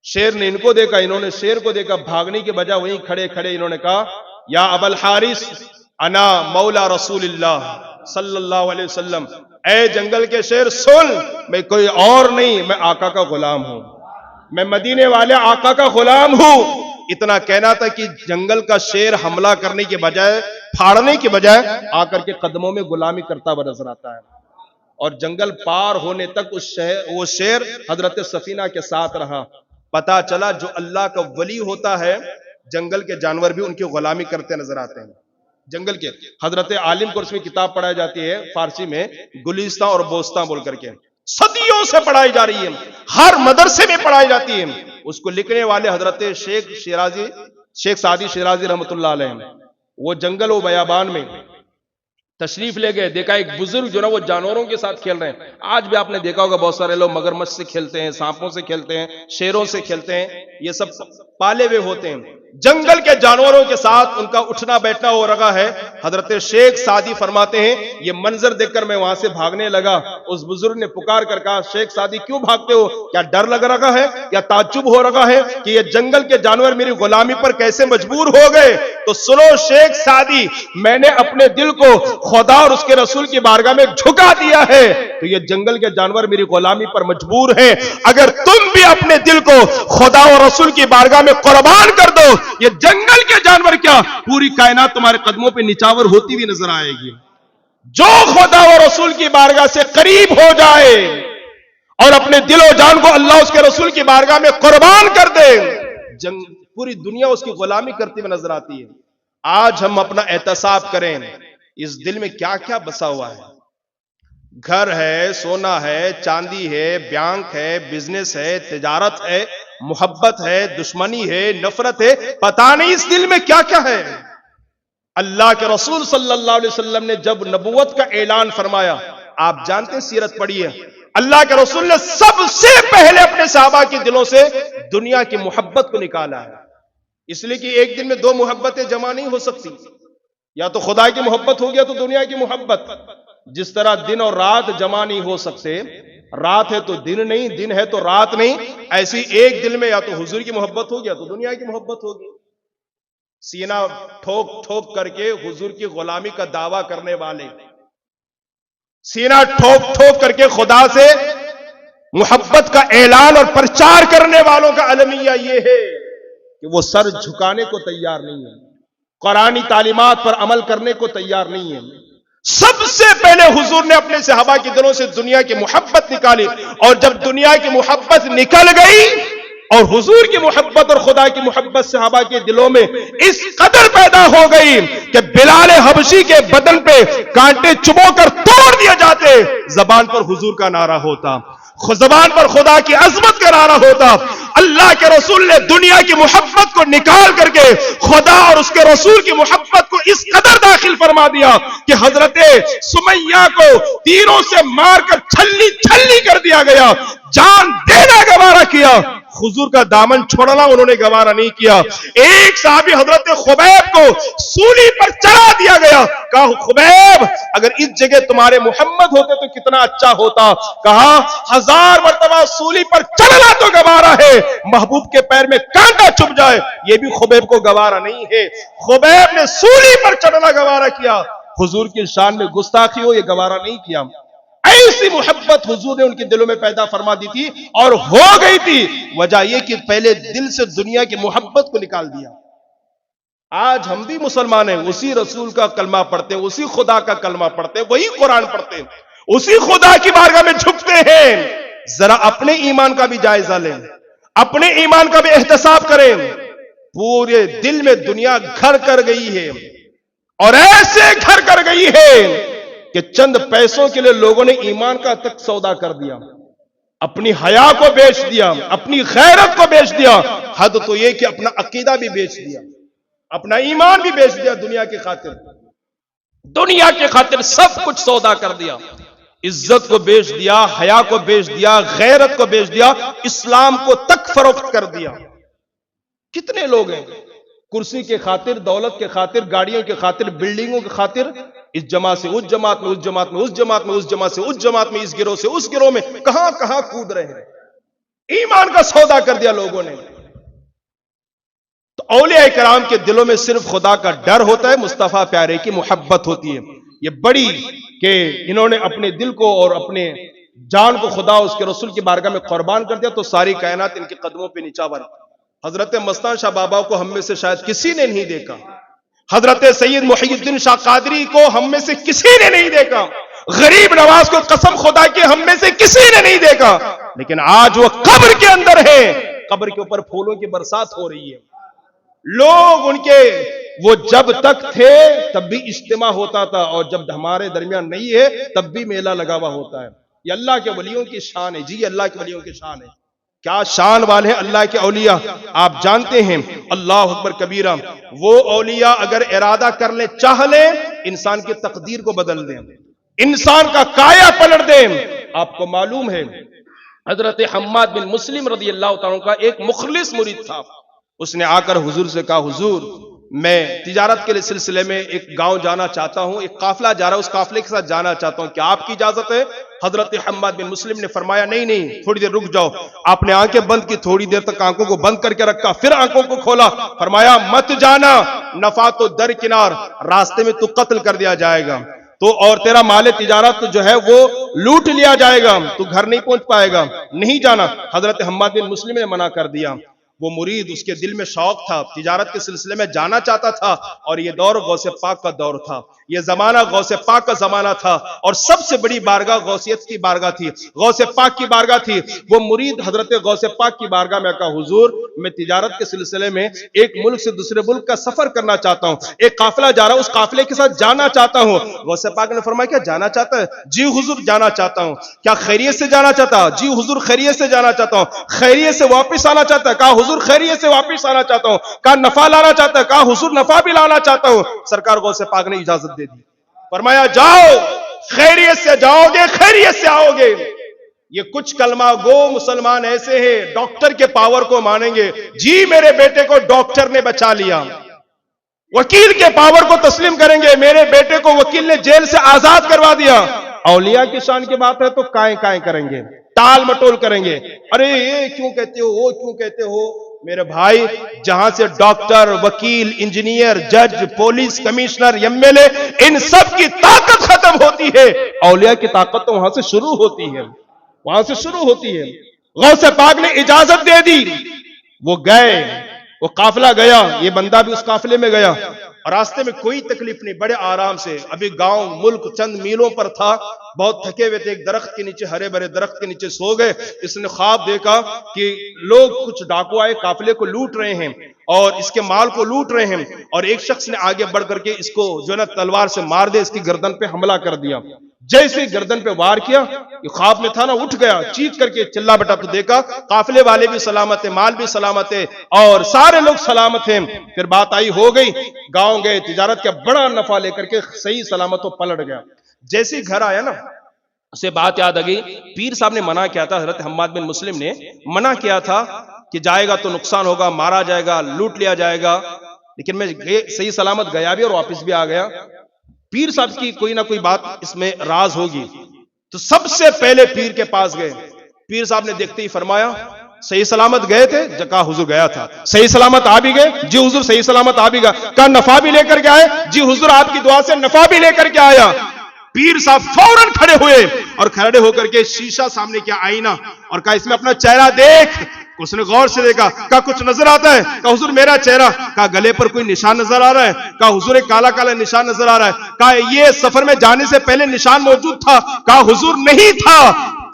Speaker 1: شیر نے ان کو دیکھا، انہوں نے شیر کو دیکھا. بھاگنے کے بجائے وہیں کھڑے کھڑے انہوں نے کہا یا ابا الحارث انا مولا رسول اللہ صلی اللہ علیہ وسلم. اے جنگل کے شیر سن، میں کوئی اور نہیں، میں آقا کا غلام ہوں، میں مدینے والے آقا کا غلام ہوں. اتنا کہنا تھا کہ جنگل کا شیر حملہ کرنے کے بجائے، پھاڑنے کے بجائے آ کر کے قدموں میں غلامی کرتا ہوا نظر آتا ہے. اور جنگل پار ہونے تک وہ شیر حضرت سفینہ کے ساتھ رہا. پتا چلا جو اللہ کا ولی ہوتا ہے جنگل کے جانور بھی ان کی غلامی کرتے نظر آتے ہیں. جنگل کے حضرت عالم کو اس میں کتاب پڑھائی جاتی ہے فارسی میں گلستان اور بوستان بول کر کے، صدیوں سے پڑھائی جا رہی ہے، ہر مدرسے میں پڑھائی جاتی ہے. اس کو لکھنے والے حضرت شیخ سعدی شیرازی رحمۃ اللہ علیہ، وہ جنگل و بیابان میں تشریف لے گئے. دیکھا ایک بزرگ جو نا وہ جانوروں کے ساتھ کھیل رہے ہیں. آج بھی آپ نے دیکھا ہوگا بہت سارے لوگ مگرمچھ سے کھیلتے ہیں، سانپوں سے کھیلتے ہیں، شیروں سے کھیلتے ہیں، یہ سب پالے ہوئے ہوتے ہیں. جنگل کے جانوروں کے ساتھ ان کا اٹھنا بیٹھنا ہو رہا ہے. حضرت شیخ سعدی فرماتے ہیں یہ منظر دیکھ کر میں وہاں سے بھاگنے لگا. اس بزرگ نے پکار کر کہا شیخ سعدی کیوں بھاگتے ہو؟ کیا ڈر لگ رہا ہے یا تعجب ہو رہا ہے کہ یہ جنگل کے جانور میری غلامی پر کیسے مجبور ہو گئے؟ تو سنو شیخ سعدی، میں نے اپنے دل کو خدا اور اس کے رسول کی بارگاہ میں جھکا دیا ہے تو یہ جنگل کے جانور میری غلامی پر مجبور ہیں. اگر تم بھی اپنے دل کو خدا اور رسول کی بارگاہ میں قربان کر دو، یہ جنگل کے جانور کیا پوری کائنات تمہارے قدموں پہ نچاور ہوتی ہوئی نظر آئے گی. جو خدا اور رسول کی بارگاہ سے قریب ہو جائے اور اپنے دل و جان کو اللہ اس کے رسول کی بارگاہ میں قربان کر دے، پوری دنیا اس کی غلامی کرتی ہوئی نظر آتی ہے. آج ہم اپنا احتساب کریں، اس دل میں کیا کیا بسا ہوا ہے. گھر ہے، سونا ہے، چاندی ہے، بینک ہے، بزنس ہے، تجارت ہے، محبت ہے، دشمنی ہے، نفرت ہے، پتہ نہیں اس دل میں کیا کیا ہے. اللہ کے رسول صلی اللہ علیہ وسلم نے جب نبوت کا اعلان فرمایا، آپ جانتے سیرت پڑھی ہے، اللہ کے رسول نے سب سے پہلے اپنے صحابہ کے دلوں سے دنیا کی محبت کو نکالا ہے. اس لیے کہ ایک دن میں دو محبتیں جمع نہیں ہو سکتی، یا تو خدا کی محبت ہو گیا تو دنیا کی محبت. جس طرح دن اور رات جمع نہیں ہو سکتے، رات ہے تو دن نہیں، دن ہے تو رات نہیں، ایسی ایک دل میں یا تو حضور کی محبت ہو گیا تو دنیا کی محبت ہوگی. سینہ ٹھوک ٹھوک کر کے حضور کی غلامی کا دعویٰ کرنے والے، سینہ ٹھوک ٹھوک کر کے خدا سے محبت کا اعلان اور پرچار کرنے والوں کا المیہ یہ ہے کہ وہ سر جھکانے کو تیار نہیں ہے، قرآنی تعلیمات پر عمل کرنے کو تیار نہیں ہے. سب سے پہلے حضور نے اپنے صحابہ کے دلوں سے دنیا کی محبت نکالی، اور جب دنیا کی محبت نکل گئی اور حضور کی محبت اور خدا کی محبت صحابہ کے دلوں میں اس قدر پیدا ہو گئی کہ بلال حبشی کے بدن پہ کانٹے چبو کر توڑ دیا جاتے، زبان پر حضور کا نعرہ ہوتا، زبان پر خدا کی عظمت کا نعرہ ہوتا. اللہ کے رسول نے دنیا کی محبت کو نکال کر کے خدا اور اس کے رسول کی محبت کو اس قدر داخل فرما دیا کہ حضرت سمیہ کو تیروں سے مار کر چھلی چھلی کر دیا گیا، جان دینا گوارا کیا، حضور کا دامن چھوڑنا انہوں نے گوارا نہیں کیا. ایک صحابی حضرت خبیب کو سولی پر چڑھا دیا گیا، کہا خبیب اگر اس جگہ تمہارے محمد ہوتے تو کتنا اچھا ہوتا. کہا 1000 مرتبہ سولی پر چڑھنا تو گوارا ہے، محبوب کے پیر میں کانٹا چبھ جائے یہ بھی خبیب کو گوارا نہیں ہے. خبیب نے سولی پر چڑھنا گوارا کیا، حضور کی شان میں گستاخی ہو یہ گوارا نہیں کیا. ایسی محبت حضور نے ان کے دلوں میں پیدا فرما دی تھی اور ہو گئی تھی. وجہ یہ کہ پہلے دل سے دنیا کی محبت کو نکال دیا. آج ہم بھی مسلمان ہیں، اسی رسول کا کلمہ پڑھتے ہیں، اسی خدا کا کلمہ پڑھتے ہیں، وہی قرآن پڑھتے ہیں، اسی خدا کی بارگاہ میں جھکتے ہیں. ذرا اپنے ایمان کا بھی جائزہ لیں، اپنے ایمان کا بھی احتساب کریں. پورے دل میں دنیا گھر کر گئی ہے، اور ایسے گھر کر گئی ہے کہ چند پیسوں کے لیے لوگوں نے ایمان کا تک سودا کر دیا، اپنی حیا کو بیچ دیا، اپنی غیرت کو بیچ دیا، حد تو یہ کہ اپنا عقیدہ بھی بیچ دیا، اپنا ایمان بھی بیچ دیا. دنیا کی خاطر، دنیا کی خاطر سب کچھ سودا کر دیا. عزت کو بیچ دیا، حیا کو بیچ دیا، غیرت کو بیچ دیا، اسلام کو تک فروخت کر دیا. کتنے لوگ ہیں کرسی کے خاطر، دولت کے خاطر، گاڑیوں کے خاطر، بلڈنگوں کے خاطر اس جماعت سے اس جماعت میں، اس جماعت میں اس جماعت میں، اس جماعت سے اس جماعت میں، اس گروہ سے اس گروہ میں، کہاں کہاں کود رہے ہیں. ایمان کا سودا کر دیا لوگوں نے. تو اولیاء کرام کے دلوں میں صرف خدا کا ڈر ہوتا ہے، مصطفیٰ پیارے کی محبت ہوتی ہے. یہ بڑی کہ انہوں نے اپنے دل کو اور اپنے جان کو خدا اس کے رسول کی بارگاہ میں قربان کر دیا تو ساری کائنات ان کے قدموں پہ نیچاور. حضرت مستان شاہ بابا کو ہم میں سے شاید کسی نے نہیں دیکھا، حضرت سید محی الدین شاہ قادری کو ہم میں سے کسی نے نہیں دیکھا، غریب نواز کو قسم خدا کی ہم میں سے کسی نے نہیں دیکھا، لیکن آج وہ قبر کے اندر ہے، قبر کے اوپر پھولوں کی برسات ہو رہی ہے. لوگ ان کے وہ جب تک تھے تب بھی اجتماع ہوتا تھا، اور جب ہمارے درمیان نہیں ہے تب بھی میلہ لگا ہوا ہوتا ہے. یہ اللہ کے ولیوں کی شان ہے. جی اللہ کے ولیوں کی شان ہے. کیا شان والے ہیں اللہ کے اولیاء. آپ جانتے ہیں اللہ اکبر کبیرہ، وہ اولیاء اگر ارادہ کر لیں، چاہ لیں، انسان کی تقدیر کو بدل دیں، انسان کا کایا پلٹ دیں. آپ کو معلوم ہے حضرت حماد بن مسلم رضی اللہ تعالیٰ کا ایک مخلص مرید تھا، اس نے آ کر حضور سے کہا حضور میں تجارت کے سلسلے میں ایک گاؤں جانا چاہتا ہوں، ایک قافلہ جا رہا ہے، اس قافلے کے ساتھ جانا چاہتا ہوں، کیا آپ کی اجازت ہے؟ حضرت حماد بن مسلم نے فرمایا نہیں نہیں، تھوڑی دیر رک جاؤ۔ آپ نے آنکھیں بند کی، تھوڑی دیر تک آنکھوں کو بند کر کے رکھا، پھر آنکھوں کو کھولا، فرمایا مت جانا، نفع تو درکنار، راستے میں تو قتل کر دیا جائے گا تو، اور تیرا مال تجارت جو ہے وہ لوٹ لیا جائے گا، تو گھر نہیں پہنچ پائے گا، نہیں جانا۔ حضرت حماد بن مسلم نے منع کر دیا۔ وہ مرید، اس کے دل میں شوق تھا، تجارت کے سلسلے میں جانا چاہتا تھا، اور یہ دور غوث پاک کا دور تھا، یہ زمانہ غوث پاک کا زمانہ تھا، اور سب سے بڑی بارگاہ غوثیت کی بارگاہ تھی، غوث پاک کی بارگاہ تھی۔ وہ مرید حضرت غوث پاک کی بارگاہ میں کہا حضور میں تجارت کے سلسلے میں ایک ملک سے دوسرے ملک کا سفر کرنا چاہتا ہوں، ایک قافلہ جا رہا ہوں، اس قافلے کے ساتھ جانا چاہتا ہوں۔ غوث پاک نے فرمایا کیا جانا چاہتا ہے؟ جی حضور جانا چاہتا ہوں۔ کیا خیریت سے جانا چاہتا؟ جی حضور خیریت سے جانا چاہتا ہوں۔ خیریت سے واپس آنا چاہتا ہے؟ کہا حضور خیریت سے واپس آنا چاہتا ہوں۔ کہا نفع لانا چاہتا ہے؟ کہا حضور نفع بھی لانا چاہتا ہوں۔ سرکار غوث پاک نے اجازت دے دی، فرمایا جاؤ، خیریت سے جاؤ گے، خیریت سے آؤ گے۔ یہ کچھ کلمہ گو مسلمان ایسے ہیں ڈاکٹر کے پاور کو مانیں گے، جی میرے بیٹے کو ڈاکٹر نے بچا لیا، وکیل کے پاور کو تسلیم کریں گے، میرے بیٹے کو وکیل نے جیل سے آزاد کروا دیا۔ اولیاء کی شان کی بات ہے تو کائیں کائیں کریں گے، ٹال مٹول کریں گے، ارے یہ کیوں کہتے ہو، وہ کیوں کہتے ہو۔ میرے بھائی، جہاں سے ڈاکٹر، وکیل، انجینئر، جج، police commissioner, M L A, ان سب کی طاقت ختم ہوتی ہے، اولیاء کی طاقت تو وہاں سے شروع ہوتی ہے، وہاں سے شروع ہوتی ہے۔ غوث پاک نے اجازت دے دی، وہ گئے، وہ قافلہ گیا، یہ بندہ بھی اس قافلے میں گیا، اور راستے میں کوئی تکلیف نہیں، بڑے آرام سے، ابھی گاؤں ملک چند میلوں پر تھا، بہت تھکے ہوئے تھے، ایک درخت کے نیچے، ہرے بھرے درخت کے نیچے سو گئے۔ اس نے خواب دیکھا کہ لوگ، کچھ ڈاکو آئے، قافلے کو لوٹ رہے ہیں اور اس کے مال کو لوٹ رہے ہیں، اور ایک شخص نے آگے بڑھ کر کے اس کو جو ہے نا تلوار سے مار دے، اس کی گردن پہ حملہ کر دیا۔ جیسے گردن پہ وار کیا، یہ خواب میں تھا نا، اٹھ گیا، چیخ کر کے چلا بٹا، تو دیکھا قافلے والے بھی سلامت ہیں، مال بھی سلامت ہے، اور سارے لوگ سلامت ہیں۔ پھر بات آئی، ہو گئی، گاؤں گئے، تجارت کا بڑا نفع لے کر کے صحیح سلامت ہو پلٹ گیا۔ جیسے ہی گھر آیا نا، اسے بات یاد آ گئی، پیر صاحب نے منع کیا تھا، حضرت حماد بن مسلم نے منع کیا تھا کہ جائے گا تو نقصان ہوگا، مارا جائے گا، لوٹ لیا جائے گا، لیکن میں صحیح سلامت گیا بھی اور واپس بھی آ گیا۔ پیر صاحب کی کوئی نہ کوئی بات اس میں راز ہوگی، تو سب سے پہلے پیر کے پاس گئے۔ پیر صاحب نے دیکھتے ہی فرمایا صحیح سلامت گئے تھے؟ کہا حضور گیا تھا۔ صحیح سلامت آ بھی گئے؟ جی حضور صحیح سلامت آ بھی گیا۔ کہا نفع بھی لے کر کے آئے؟ جی حضور آپ کی دعا سے نفع بھی لے کر کے آیا۔ پیر صاحب فوراً کھڑے ہوئے، اور کھڑے ہو کر کے شیشہ سامنے کیا، آئینہ، اور کہا اس میں اپنا چہرہ دیکھ۔ اس نے غور سے دیکھا، کہا کچھ نظر آتا ہے؟ کہا حضور میرا چہرہ۔ کہا گلے پر کوئی نشان نظر آ رہا ہے؟ کہا حضور ایک کالا کالا نشان نظر آ رہا ہے۔ کہا یہ سفر میں جانے سے پہلے نشان موجود تھا؟ کہا حضور نہیں تھا۔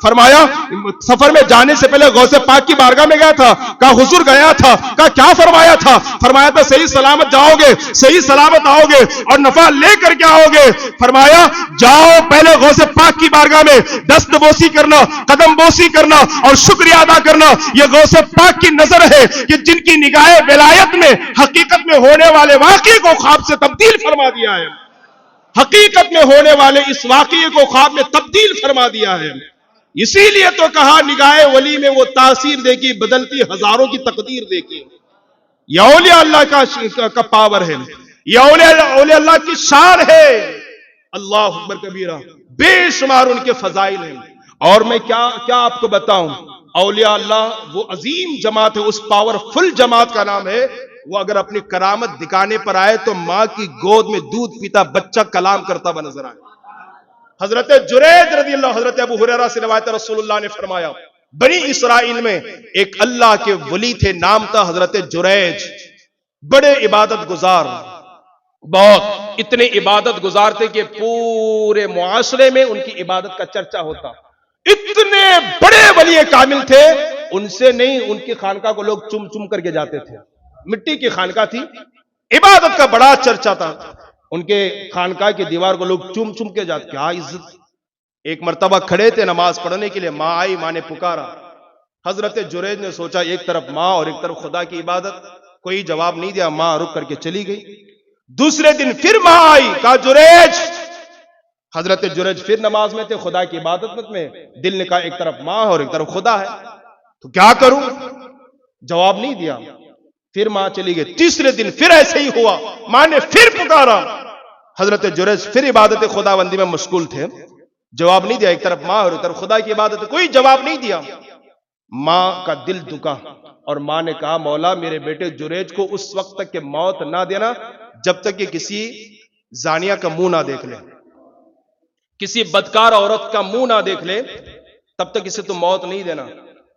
Speaker 1: فرمایا سفر میں جانے سے پہلے غوث پاک کی بارگاہ میں گیا تھا؟ کہا حضور گیا تھا۔ کہا کیا فرمایا تھا؟ فرمایا تھا صحیح سلامت جاؤ گے، صحیح سلامت آؤ گے، اور نفع لے کر کے آؤ گے۔ فرمایا جاؤ پہلے غوث پاک کی بارگاہ میں دست بوسی کرنا، قدم بوسی کرنا، اور شکریہ ادا کرنا۔ یہ غوث پاک کی نظر ہے کہ جن کی نگاہ ولایت میں حقیقت میں ہونے والے واقعے کو خواب سے تبدیل فرما دیا ہے، حقیقت میں ہونے والے اس واقعے کو خواب میں تبدیل فرما دیا ہے۔ اسی لیے تو کہا نگاہ ولی میں وہ تاثیر دیکھی، بدلتی ہزاروں کی تقدیر دیکھی۔ یہ اولیاء اللہ کا پاور ہے، یہ اولیاء اللہ کی شان ہے۔ اللہ اکبر کبیرہ، بے شمار ان کے فضائل ہیں۔ اور میں کیا آپ کو بتاؤں، اولیاء اللہ وہ عظیم جماعت ہے، اس پاورفل جماعت کا نام ہے، وہ اگر اپنی کرامت دکھانے پر آئے تو ماں کی گود میں دودھ پیتا بچہ کلام کرتا ہوا نظر آئے۔ حضرت جریج رضی اللہ، حضرت ابو ہریرہ سے روایت، رسول اللہ نے فرمایا بنی اسرائیل میں ایک اللہ کے ولی تھے، نام تھا حضرت جریج، بڑے عبادت گزار، بہت اتنے عبادت گزار تھے کہ پورے معاشرے میں ان کی عبادت کا چرچا ہوتا، اتنے بڑے ولی کامل تھے، ان سے نہیں، ان کی خانقاہ کو لوگ چم چم کر کے جاتے تھے، مٹی کی خانقاہ تھی، عبادت کا بڑا چرچا تھا، ان کے خانقاہ کی دیوار کو لوگ چم چم کے جاتے، کیا عزت۔ ایک مرتبہ کھڑے تھے نماز پڑھنے کے لیے، ماں آئی، ماں نے پکارا، حضرت جریج نے سوچا ایک طرف ماں اور ایک طرف خدا کی عبادت، کوئی جواب نہیں دیا، ماں رک کر کے چلی گئی۔ دوسرے دن پھر ماں آئی، کہا جریج، حضرت جریج پھر نماز میں تھے، خدا کی عبادت میں، دل نے کہا ایک طرف ماں اور ایک طرف خدا ہے، تو کیا کروں، جواب نہیں دیا۔ پھر ماں چلی گئی. تیسرے دن پھر ایسے ہی ہوا, ماں نے پھر پکارا. حضرت جریج پھر عبادت خداوندی میں مشغول تھے, جواب نہیں دیا. ایک طرف ماں اور ایک طرف خدا کی عبادت, کوئی جواب نہیں دیا. ماں کا دل دکا اور ماں نے کہا مولا میرے بیٹے جریج کو اس وقت تک کہ موت نہ دینا جب تک کہ کسی زانیہ کا منہ نہ دیکھ لے, کسی بدکار عورت کا منہ نہ دیکھ لے, تب تک اسے تو موت نہیں دینا.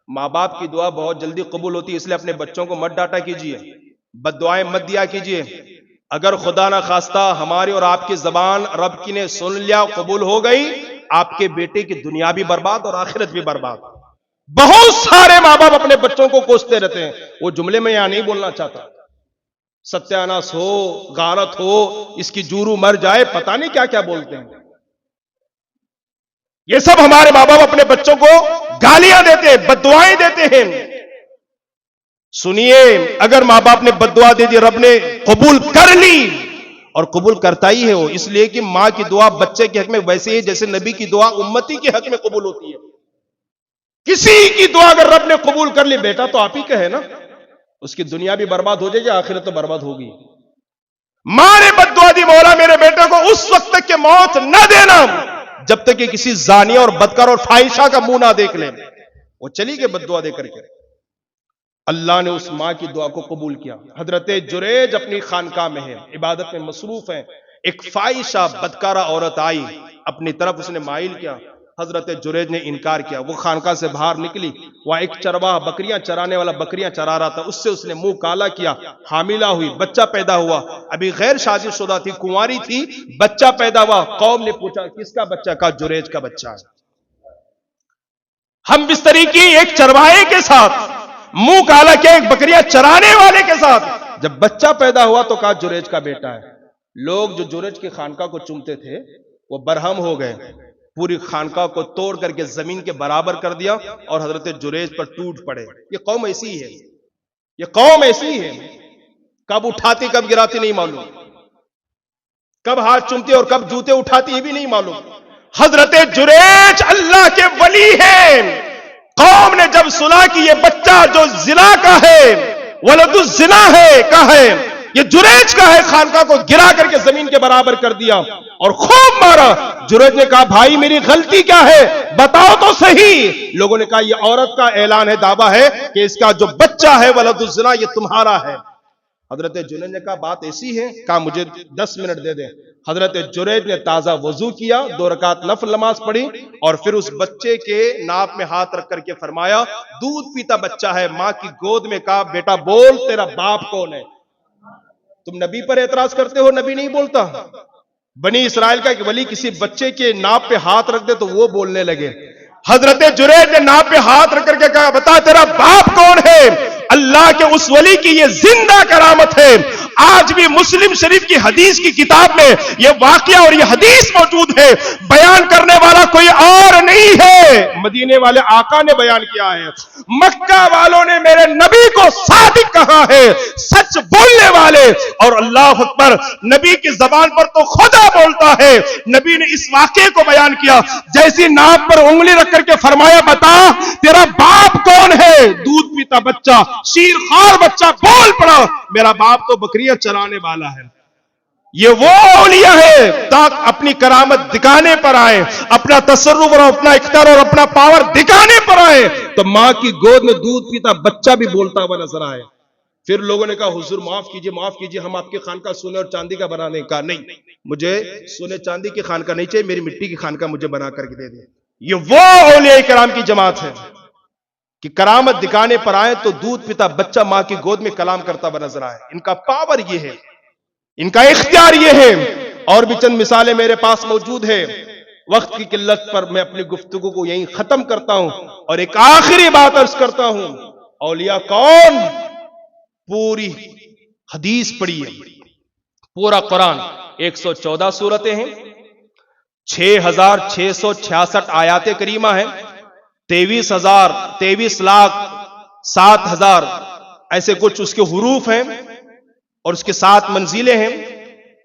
Speaker 1: ماں باپ کی دعا بہت جلدی قبول ہوتی ہے, اس لیے اپنے بچوں کو مت ڈانٹا کیجیے, بد دعائیں مت دیا کیجیے. اگر خدا نہ خواستہ ہماری اور آپ کی زبان رب کی نے سن لیا, قبول ہو گئی, آپ کے بیٹے کی دنیا بھی برباد اور آخرت بھی برباد. بہت سارے ماں باپ اپنے بچوں کو کوستے رہتے ہیں, وہ جملے میں یہاں نہیں بولنا چاہتا. ستیاناس ہو, غارت ہو, اس کی جورو مر جائے, پتہ نہیں کیا کیا بولتے ہیں. یہ سب ہمارے ماں باپ اپنے بچوں کو گالیاں دیتے ہیں, بد دعائیں دیتے ہیں. سنیے, اگر ماں باپ نے بد دعا دے دی, رب نے قبول کر لی, اور قبول کرتا ہی ہے وہ, اس لیے کہ ماں کی دعا بچے کے حق میں ویسے ہی جیسے نبی کی دعا امتی کے حق میں قبول ہوتی ہے. کسی کی دعا اگر رب نے قبول کر لی, بیٹا تو آپ ہی کا ہے نا, اس کی دنیا بھی برباد ہو جائے گی, آخرت تو برباد ہوگی. ماں نے بد دعا دی, مولا میرے بیٹے کو اس وقت تک کہ موت نہ دینا جب تک کہ کسی زانیہ اور بدکار اور فاحشہ کا منہ نہ دیکھ لے. وہ چلی گئی بد دعا دے کر کے. اللہ نے اس ماں کی دعا کو قبول کیا. حضرت جریج اپنی خانقاہ میں ہیں, عبادت میں مصروف ہیں. ایک فاحشہ بدکارہ عورت آئی, اپنی طرف اس نے مائل کیا. حضرت جریج نے انکار کیا. وہ خانقاہ سے باہر نکلی, وہاں ایک چرواہ بکریاں چرانے والا بکریاں چرا رہا تھا, اس سے اس نے منہ کالا کیا. حاملہ ہوئی, بچہ پیدا ہوا. ابھی غیر شادی شدہ تھی, کنواری تھی, بچہ پیدا ہوا. قوم نے پوچھا کس کا بچہ؟ کہا جریج کا بچہ ہے. ہم بستری کی ایک چرواہے کے ساتھ, منہ کالا کیا ایک بکریاں چرانے والے کے ساتھ. جب بچہ پیدا ہوا تو کہا جریج کا بیٹا ہے. لوگ جو جریج کی خانقاہ کو چومتے تھے وہ برہم ہو گئے, پوری خانقاہ کو توڑ کر کے زمین کے برابر کر دیا اور حضرت جریج پر ٹوٹ پڑے. یہ قوم ایسی ہے, یہ قوم ایسی ہے, کب اٹھاتی کب گراتی نہیں معلوم, کب ہاتھ چومتی اور کب جوتے اٹھاتی یہ بھی نہیں معلوم. حضرت جریج اللہ کے ولی ہیں. قوم نے جب سنا کہ یہ بچہ جو زنا کا ہے, ولد الزنا ہے, کا ہے, یہ جریج کا ہے, خانقاہ کو گرا کر کے زمین کے برابر کر دیا اور خوب مارا. جریج نے کہا بھائی میری غلطی کیا ہے, بتاؤ تو صحیح. لوگوں نے کہا یہ عورت کا اعلان ہے, دعویٰ ہے کہ اس کا جو بچہ ہے ولد الزنا یہ تمہارا ہے. حضرت جریج نے کہا بات ایسی ہے, کہا مجھے 10 منٹ دے دیں. حضرت جریج نے تازہ وضو کیا, 2 رکعت نفل نماز پڑھی اور پھر اس بچے کے ناپ میں ہاتھ رکھ کر کے فرمایا دودھ پیتا بچہ ہے. ماں کی گود میں کہا بیٹا بول تیرا باپ کون ہے. تم نبی پر اعتراض کرتے ہو, نبی نہیں بولتا. بنی اسرائیل کا ایک ولی کسی بچے کے ناپ پہ ہاتھ رکھ دے تو وہ بولنے لگے. حضرت جریج نے ناپ پہ ہاتھ رکھ کر کے کہا بتا تیرا باپ کون ہے. اللہ کے اس ولی کی یہ زندہ کرامت ہے. آج بھی مسلم شریف کی حدیث کی کتاب میں یہ واقعہ اور یہ حدیث موجود ہے. بیان کرنے والا کوئی اور نہیں ہے, مدینے والے آقا نے بیان کیا ہے. مکہ والوں نے میرے نبی کو صادق کہا ہے, سچ بولنے والے. اور اللہ اکبر, نبی کی زبان پر تو خدا بولتا ہے. نبی نے اس واقعے کو بیان کیا, جیسی ناپ پر انگلی رکھ کر کے فرمایا بتا تیرا باپ کون ہے. دودھ پیتا بچہ, شیر خوار بچہ بول پڑا میرا باپ تو بکریاں چرانے والا ہے. یہ وہ اولیاء ہے تاکہ اپنی کرامت دکھانے پر آئے, اپنا تصرف اور اپنا اختیار اور اپنا پاور دکھانے پر آئے تو ماں کی گود میں دودھ پیتا بچہ بھی بولتا ہوا نظر آئے. پھر لوگوں نے کہا حضور معاف کیجئے, ہم آپ کی خانقاہ سونے اور چاندی کا بنانے کا نہیں, مجھے سونے چاندی کی خانقاہ نہیں چاہیے, میری مٹی کی خانقاہ مجھے بنا کر کے دے دیں. یہ وہ اولیاء کرام کی جماعت ہے کہ کرامت دکھانے پر آئے تو دودھ پیتا بچہ ماں کی گود میں کلام کرتا ہوا نظر آئے. ان کا پاور یہ ہے, ان کا اختیار یہ ہے. اور بھی چند مثالیں میرے پاس موجود ہے. وقت کی قلت پر میں اپنی گفتگو کو یہیں ختم کرتا ہوں اور ایک آخری بات عرض کرتا ہوں. اولیاء کون؟ پوری حدیث پڑھی ہے, پورا قرآن 114 سورتیں ہیں, 6666 آیات کریمہ ہیں, 23,07,000 ایسے کچھ اس کے حروف ہیں اور اس کے 7 منزلیں ہیں.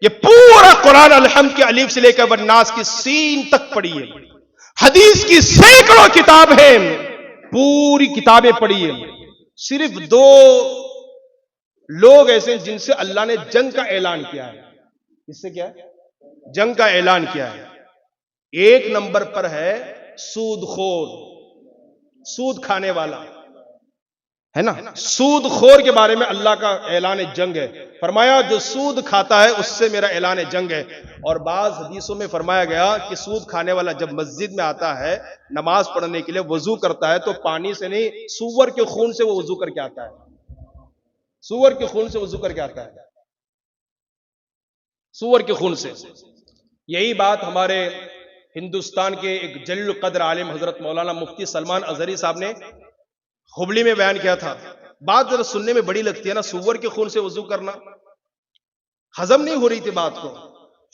Speaker 1: یہ پورا قرآن الحمد کے الف سے لے کر والناس کی سین تک پڑھی ہے. حدیث کی سینکڑوں کتاب ہیں, پوری کتابیں پڑھی ہیں. صرف 2 لوگ ایسے ہیں جن سے اللہ نے جنگ کا اعلان کیا ہے. اس سے کیا ہے؟ جنگ کا اعلان کیا ہے. ایک نمبر پر ہے سود خور، سود کھانے والا ہے نا. سود خور کے بارے میں اللہ کا اعلان جنگ ہے. فرمایا جو سود کھاتا ہے اس سے میرا اعلان جنگ ہے. اور بعض حدیثوں میں فرمایا گیا کہ سود کھانے والا جب مسجد میں آتا ہے نماز پڑھنے کے لیے وضو کرتا ہے تو پانی سے نہیں، سور کے خون سے وہ وضو کر کے آتا ہے. سور کے خون سے وضو کر کے آتا ہے، سور کے خون سے. یہی بات ہمارے ہندوستان کے ایک جلیل القدر عالم حضرت مولانا مفتی سلمان اظہری صاحب نے ہبلی میں بیان کیا تھا. بات ذرا سننے میں بڑی لگتی ہے نا، سور کے خون سے وضو کرنا، ہضم نہیں ہو رہی تھی بات کو.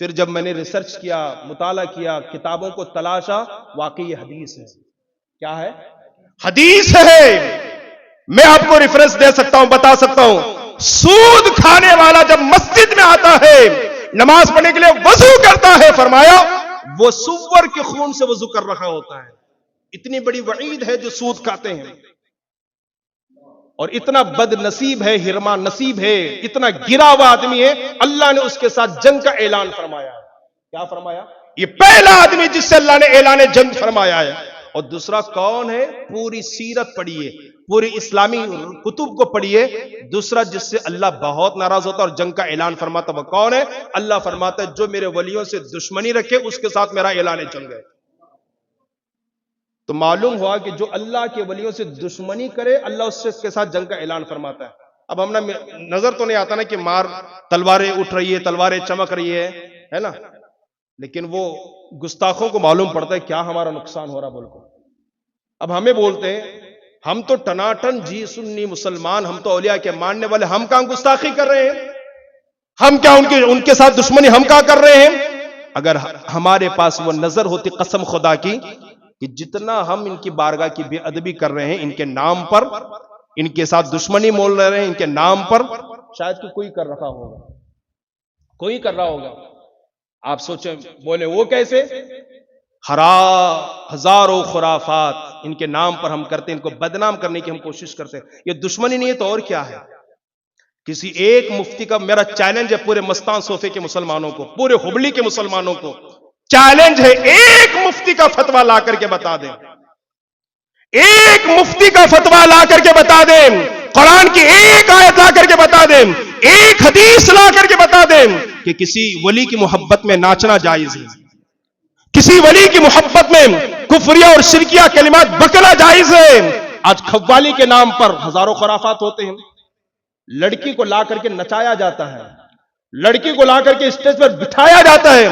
Speaker 1: پھر جب میں نے ریسرچ کیا، مطالعہ کیا، کتابوں کو تلاشا، واقعی یہ حدیث ہے. کیا ہے؟ حدیث ہے. میں آپ کو ریفرنس دے سکتا ہوں، بتا سکتا ہوں. سود کھانے والا جب مسجد میں آتا ہے نماز پڑھنے کے لیے وضو کرتا ہے، فرمایا وہ سور کے خون سے وضو کر رہا ہوتا ہے. اتنی بڑی وعید ہے جو سود کھاتے ہیں. اور اتنا بد نصیب ہے، ہرما نصیب ہے، اتنا گرا ہوا آدمی ہے، اللہ نے اس کے ساتھ جنگ کا اعلان فرمایا. کیا فرمایا؟ یہ پہلا آدمی جس سے اللہ نے اعلان جنگ فرمایا ہے. اور دوسرا کون ہے؟ پوری سیرت پڑھیے، پوری اسلامی کتب کو پڑھیے. دوسرا جس سے اللہ بہت ناراض ہوتا اور جنگ کا اعلان فرماتا وہ کون ہے؟ اللہ فرماتا ہے جو میرے ولیوں سے دشمنی رکھے اس کے ساتھ میرا اعلان جنگ ہے. تو معلوم ہوا کہ جو اللہ کے ولیوں سے دشمنی کرے اللہ اس کے ساتھ جنگ کا اعلان فرماتا ہے. اب ہم نظر تو نہیں آتا نا کہ مار تلواریں اٹھ رہی ہے، تلواریں چمک رہی ہے نا، لیکن وہ گستاخوں کو معلوم پڑتا ہے کیا ہمارا نقصان ہو رہا بول کو. اب ہمیں بولتے ہیں ہم تو ٹناٹن جی سنی مسلمان، ہم تو اولیاء کے ماننے والے، ہم کہاں گستاخی کر رہے ہیں؟ ہم کیا ان کے ساتھ دشمنی ہم کہاں کر رہے ہیں؟ اگر ہمارے پاس وہ نظر ہوتی قسم خدا کی کہ جتنا ہم ان کی بارگاہ کی بے ادبی کر رہے ہیں ان کے نام پر، ان کے ساتھ دشمنی مول رہے ہیں ان کے نام پر، شاید کہ کوئی کر رہا ہوگا، کوئی کر رہا ہوگا. آپ سوچیں، بولے وہ کیسے؟ ہزاروں خرافات ان کے نام پر ہم کرتے ہیں، ان کو بدنام کرنے کی ہم کوشش کرتے ہیں. یہ دشمنی نہیں ہے تو اور کیا ہے؟ کسی ایک مفتی کا میرا چیلنج ہے پورے مستان صوفے کے مسلمانوں کو، پورے ہبلی کے مسلمانوں کو چیلنج ہے، ایک مفتی کا فتویٰ لا کر کے بتا دیں، ایک مفتی کا فتویٰ لا کر کے بتا دیں، قرآن کی ایک آیت لا کر کے بتا دیں، ایک حدیث لا کر کے بتا دیں کہ کسی ولی کی محبت میں ناچنا جائز ہے، کسی ولی کی محبت میں کفریہ اور شرکیہ کلمات بکنا جائز ہے. آج قوالی کے نام پر ہزاروں خرافات ہوتے ہیں. لڑکی کو لا کر کے نچایا جاتا ہے، لڑکی کو لا کر کے اسٹیج پر بٹھایا جاتا ہے،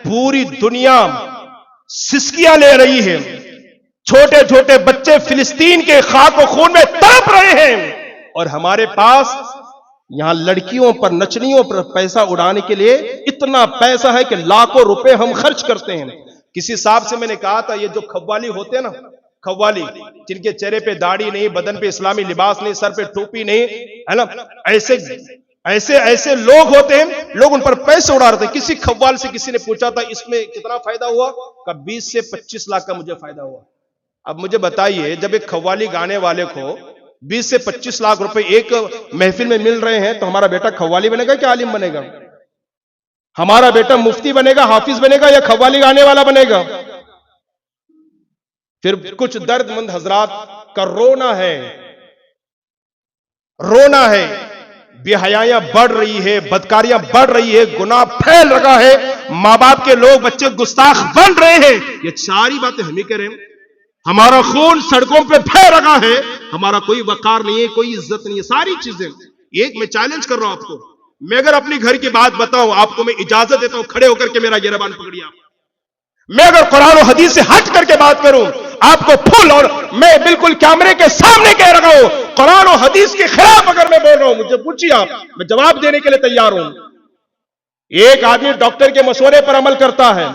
Speaker 1: پوری دنیا سسکیاں لے رہی ہے، چھوٹے چھوٹے بچے فلسطین کے خاک و خون میں تڑپ رہے ہیں، اور ہمارے پاس یہاں لڑکیوں پر نچنیوں پر پیسہ اڑانے کے لیے اتنا پیسہ ہے کہ لاکھوں روپے ہم خرچ کرتے ہیں. کسی صاحب سے میں نے کہا تھا یہ جو قوالی ہوتے ہیں نا، قوالی جن کے چہرے پہ داڑھی نہیں، بدن پہ اسلامی لباس نہیں، سر پہ ٹوپی نہیں ہے نا، ایسے لوگ ہوتے ہیں، لوگ ان پر پیسے اڑا رہے تھے. کسی قوال سے کسی نے پوچھا تھا اس میں کتنا فائدہ ہوا؟ کہ 20 سے 25 لاکھ کا مجھے فائدہ ہوا. اب مجھے بتائیے جب ایک قوالی گانے والے کو 20 سے 25 لاکھ روپے ایک محفل میں مل رہے ہیں تو ہمارا بیٹا قوالی بنے گا کہ عالم بنے گا؟ ہمارا بیٹا مفتی بنے گا، حافظ بنے گا یا قوالی گانے والا بنے گا؟ پھر کچھ درد مند حضرات کا رونا ہے، رونا ہے. بے حیائیاں بڑھ رہی ہے، بدکاریاں بڑھ رہی ہے، گناہ پھیل رہا ہے، ماں باپ کے لوگ بچے گستاخ بن رہے ہیں. یہ ساری باتیں ہم ہی کہہ رہے ہیں. ہمارا خون سڑکوں پہ پھیل رہا ہے، ہمارا کوئی وقار نہیں ہے، کوئی عزت نہیں ہے، ساری چیزیں. ایک میں چیلنج کر رہا ہوں آپ کو، میں اگر اپنی گھر کی بات بتاؤں آپ کو، میں اجازت دیتا ہوں کھڑے ہو کر کے میرا گریبان پکڑیے. میں اگر قرآن و حدیث سے ہٹ کر کے بات کروں آپ کو پھول، اور میں بالکل کیمرے کے سامنے کہہ رہا ہوں قرآن و حدیث کے خلاف اگر میں بول رہا ہوں مجھے پوچھیے آپ، میں جواب دینے کے لیے تیار ہوں. ایک آدمی ڈاکٹر کے مشورے پر عمل کرتا ہے،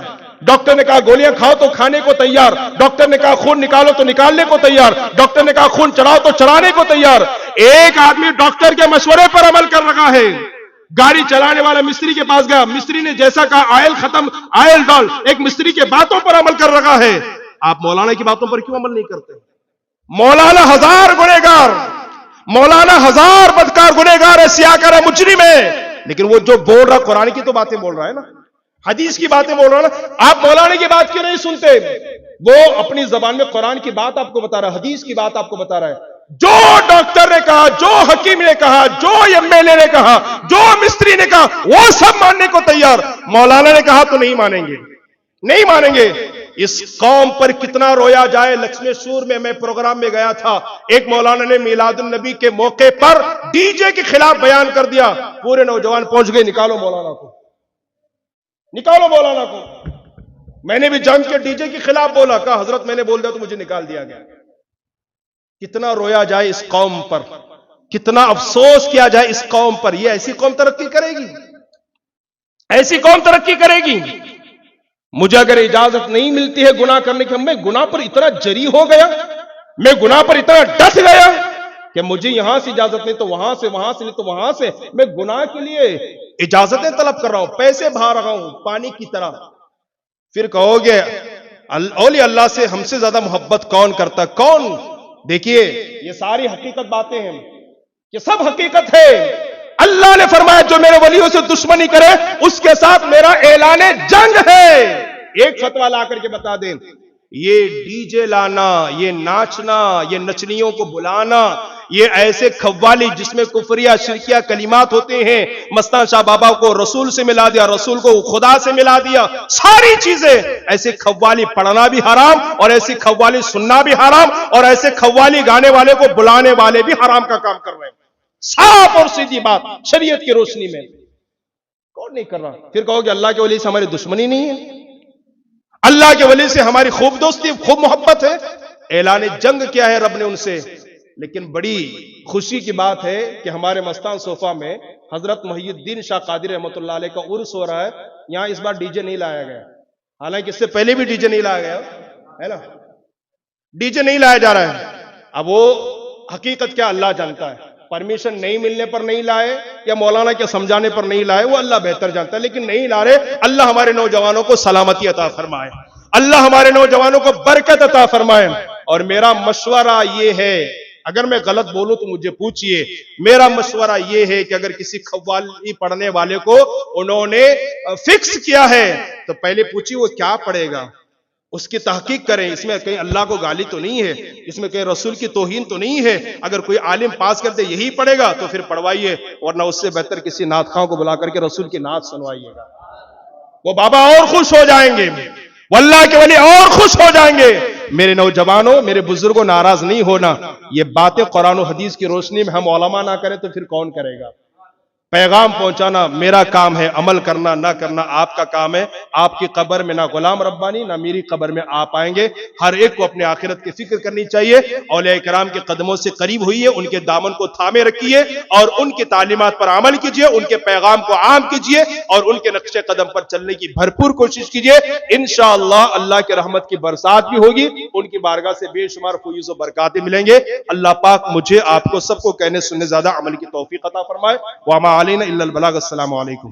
Speaker 1: ڈاکٹر نے کہا گولیاں کھاؤ تو کھانے کو تیار، ڈاکٹر نے کہا خون نکالو تو نکالنے کو تیار، ڈاکٹر نے کہا خون چڑھاؤ تو چڑھانے کو تیار. ایک آدمی ڈاکٹر کے مشورے پر عمل کر رہا ہے، گاڑی چلانے والا مستری کے پاس گیا، مستری نے جیسا کہا آئل ختم، آئل ڈال، ایک مستری کے باتوں پر عمل کر رہا ہے. آپ مولانا کی باتوں پر کیوں عمل نہیں کرتے؟ مولانا ہزار گنہگار، مولانا ہزار بدکار گنہگار ہے، سیاکار ہے، مجرم ہے، لیکن وہ جو بول رہا قرآن کی تو باتیں بول رہا ہے نا، حدیث کی باتیں بول رہا ہے نا۔ آپ مولانا کی بات کیوں نہیں سنتے؟ وہ اپنی زبان میں قرآن کی بات آپ کو بتا رہا ہے، حدیث کی بات آپ کو بتا رہا ہے۔ جو ڈاکٹر نے کہا، جو حکیم نے کہا، جو ایم ایل اے نے کہا، جو مستری نے کہا، وہ سب ماننے کو تیار۔ مولانا نے کہا تو نہیں مانیں گے، نہیں مانیں گے۔ اس قوم پر کتنا رویا جائے۔ لکشمی سور میں پروگرام میں گیا تھا، ایک مولانا نے میلاد النبی کے موقع پر ڈی جے کے خلاف بیان کر دیا، پورے نوجوان پہنچ گئے، نکالو مولانا کو، نکالو مولانا کو۔ میں نے بھی جنگ کے ڈی جے کے خلاف بولا، کہا حضرت میں نے بول دیا تو مجھے نکال دیا گیا۔ کتنا رویا جائے اس قوم پر، کتنا افسوس کیا جائے اس قوم پر۔ یہ ایسی قوم ترقی کرے گی؟ ایسی قوم ترقی کرے گی؟ مجھے اگر اجازت نہیں ملتی ہے گناہ کرنے کی، میں گناہ پر اتنا جری ہو گیا، میں گناہ پر اتنا ڈٹ گیا کہ مجھے یہاں سے اجازت نہیں تو وہاں سے، وہاں سے نہیں تو وہاں سے، میں گناہ کے لیے اجازتیں طلب کر رہا ہوں، پیسے بہا رہا ہوں پانی کی طرح۔ پھر کہو گے اولیاء اللہ سے ہم سے زیادہ محبت کون کرتا؟ کون؟ دیکھیے یہ ساری حقیقت باتیں ہیں، یہ سب حقیقت ہے۔ اللہ نے فرمایا جو میرے ولیوں سے دشمنی کرے اس کے ساتھ میرا اعلان جنگ ہے۔ ایک فتویٰ لا کر کے بتا دیں، یہ ڈی جے لانا، یہ ناچنا، یہ نچنیوں کو بلانا، یہ ایسے قوالی جس میں کفریہ شرکیہ کلمات ہوتے ہیں، مستان شاہ بابا کو رسول سے ملا دیا، رسول کو خدا سے ملا دیا، ساری چیزیں، ایسے قوالی پڑھنا بھی حرام اور ایسی قوالی سننا بھی حرام اور ایسے قوالی گانے والے کو بلانے والے بھی حرام کا کام کر رہے ہیں۔ صاف اور سیدھی بات شریعت کی روشنی میں، کون نہیں کر رہا؟ پھر کہو کہ اللہ کے ولی سے ہماری دشمنی نہیں ہے، اللہ کے ولی سے ہماری خوب دوستی، خوب محبت ہے۔ اعلان جنگ کیا ہے رب نے ان سے۔ لیکن بڑی خوشی کی بات ہے کہ ہمارے مستان صوفہ میں حضرت محی الدین شاہ قادری رحمۃ اللہ علیہ کا عرس ہو رہا ہے، یہاں اس بار ڈی جے نہیں لایا گیا، حالانکہ اس سے پہلے بھی ڈی جے نہیں لایا گیا ہے نا، ڈی جے نہیں لایا جا رہا ہے۔ اب وہ حقیقت کیا اللہ جانتا ہے، پرمیشن نہیں ملنے پر نہیں لائے یا مولانا کے سمجھانے پر نہیں لائے، وہ اللہ بہتر جانتا ہے، لیکن نہیں لا رہے۔ اللہ ہمارے نوجوانوں کو سلامتی عطا فرمائے، اللہ ہمارے نوجوانوں کو برکت عطا فرمائے۔ اور میرا مشورہ یہ ہے، اگر میں غلط بولوں تو مجھے پوچھئے، میرا مشورہ یہ ہے کہ اگر کسی قوالی پڑھنے والے کو انہوں نے فکس کیا ہے تو پہلے پوچھئے وہ کیا پڑھے گا، اس کی تحقیق کریں، اس میں کہیں اللہ کو گالی تو نہیں ہے، اس میں کہیں رسول کی توہین تو نہیں ہے۔ اگر کوئی عالم پاس کرتے یہی پڑھے گا تو پھر پڑھوائیے، ورنہ اس سے بہتر کسی نعت خواں کو بلا کر کے رسول کی نعت سنوائیے گا، وہ بابا اور خوش ہو جائیں گے، واللہ کے ولی اور خوش ہو جائیں گے۔ میرے نوجوانوں، میرے بزرگوں، ناراض نہیں ہونا، یہ باتیں قرآن و حدیث کی روشنی میں ہم علماء نہ کریں تو پھر کون کرے گا؟ پیغام پہنچانا میرا کام ہے، عمل کرنا نہ کرنا آپ کا کام ہے۔ آپ کی قبر میں نہ غلام ربانی نہ میری قبر میں آپ آئیں گے۔ ہر ایک کو اپنے آخرت کی فکر کرنی چاہیے۔ اولیاء کرام کے قدموں سے قریب ہوئیے، ان کے دامن کو تھامے رکھیے اور ان کی تعلیمات پر عمل کیجیے، ان کے پیغام کو عام کیجیے اور ان کے نقش قدم پر چلنے کی بھرپور کوشش کیجیے۔ انشاءاللہ اللہ کے رحمت کی برسات بھی ہوگی، ان کی بارگاہ سے بے شمار فیوز و برکاتیں ملیں گے۔ اللہ پاک مجھے آپ کو سب کو کہنے سننے زیادہ عمل کی توفیق عطا فرمائے۔ وما علینا الا البلاغ۔ السلام علیکم۔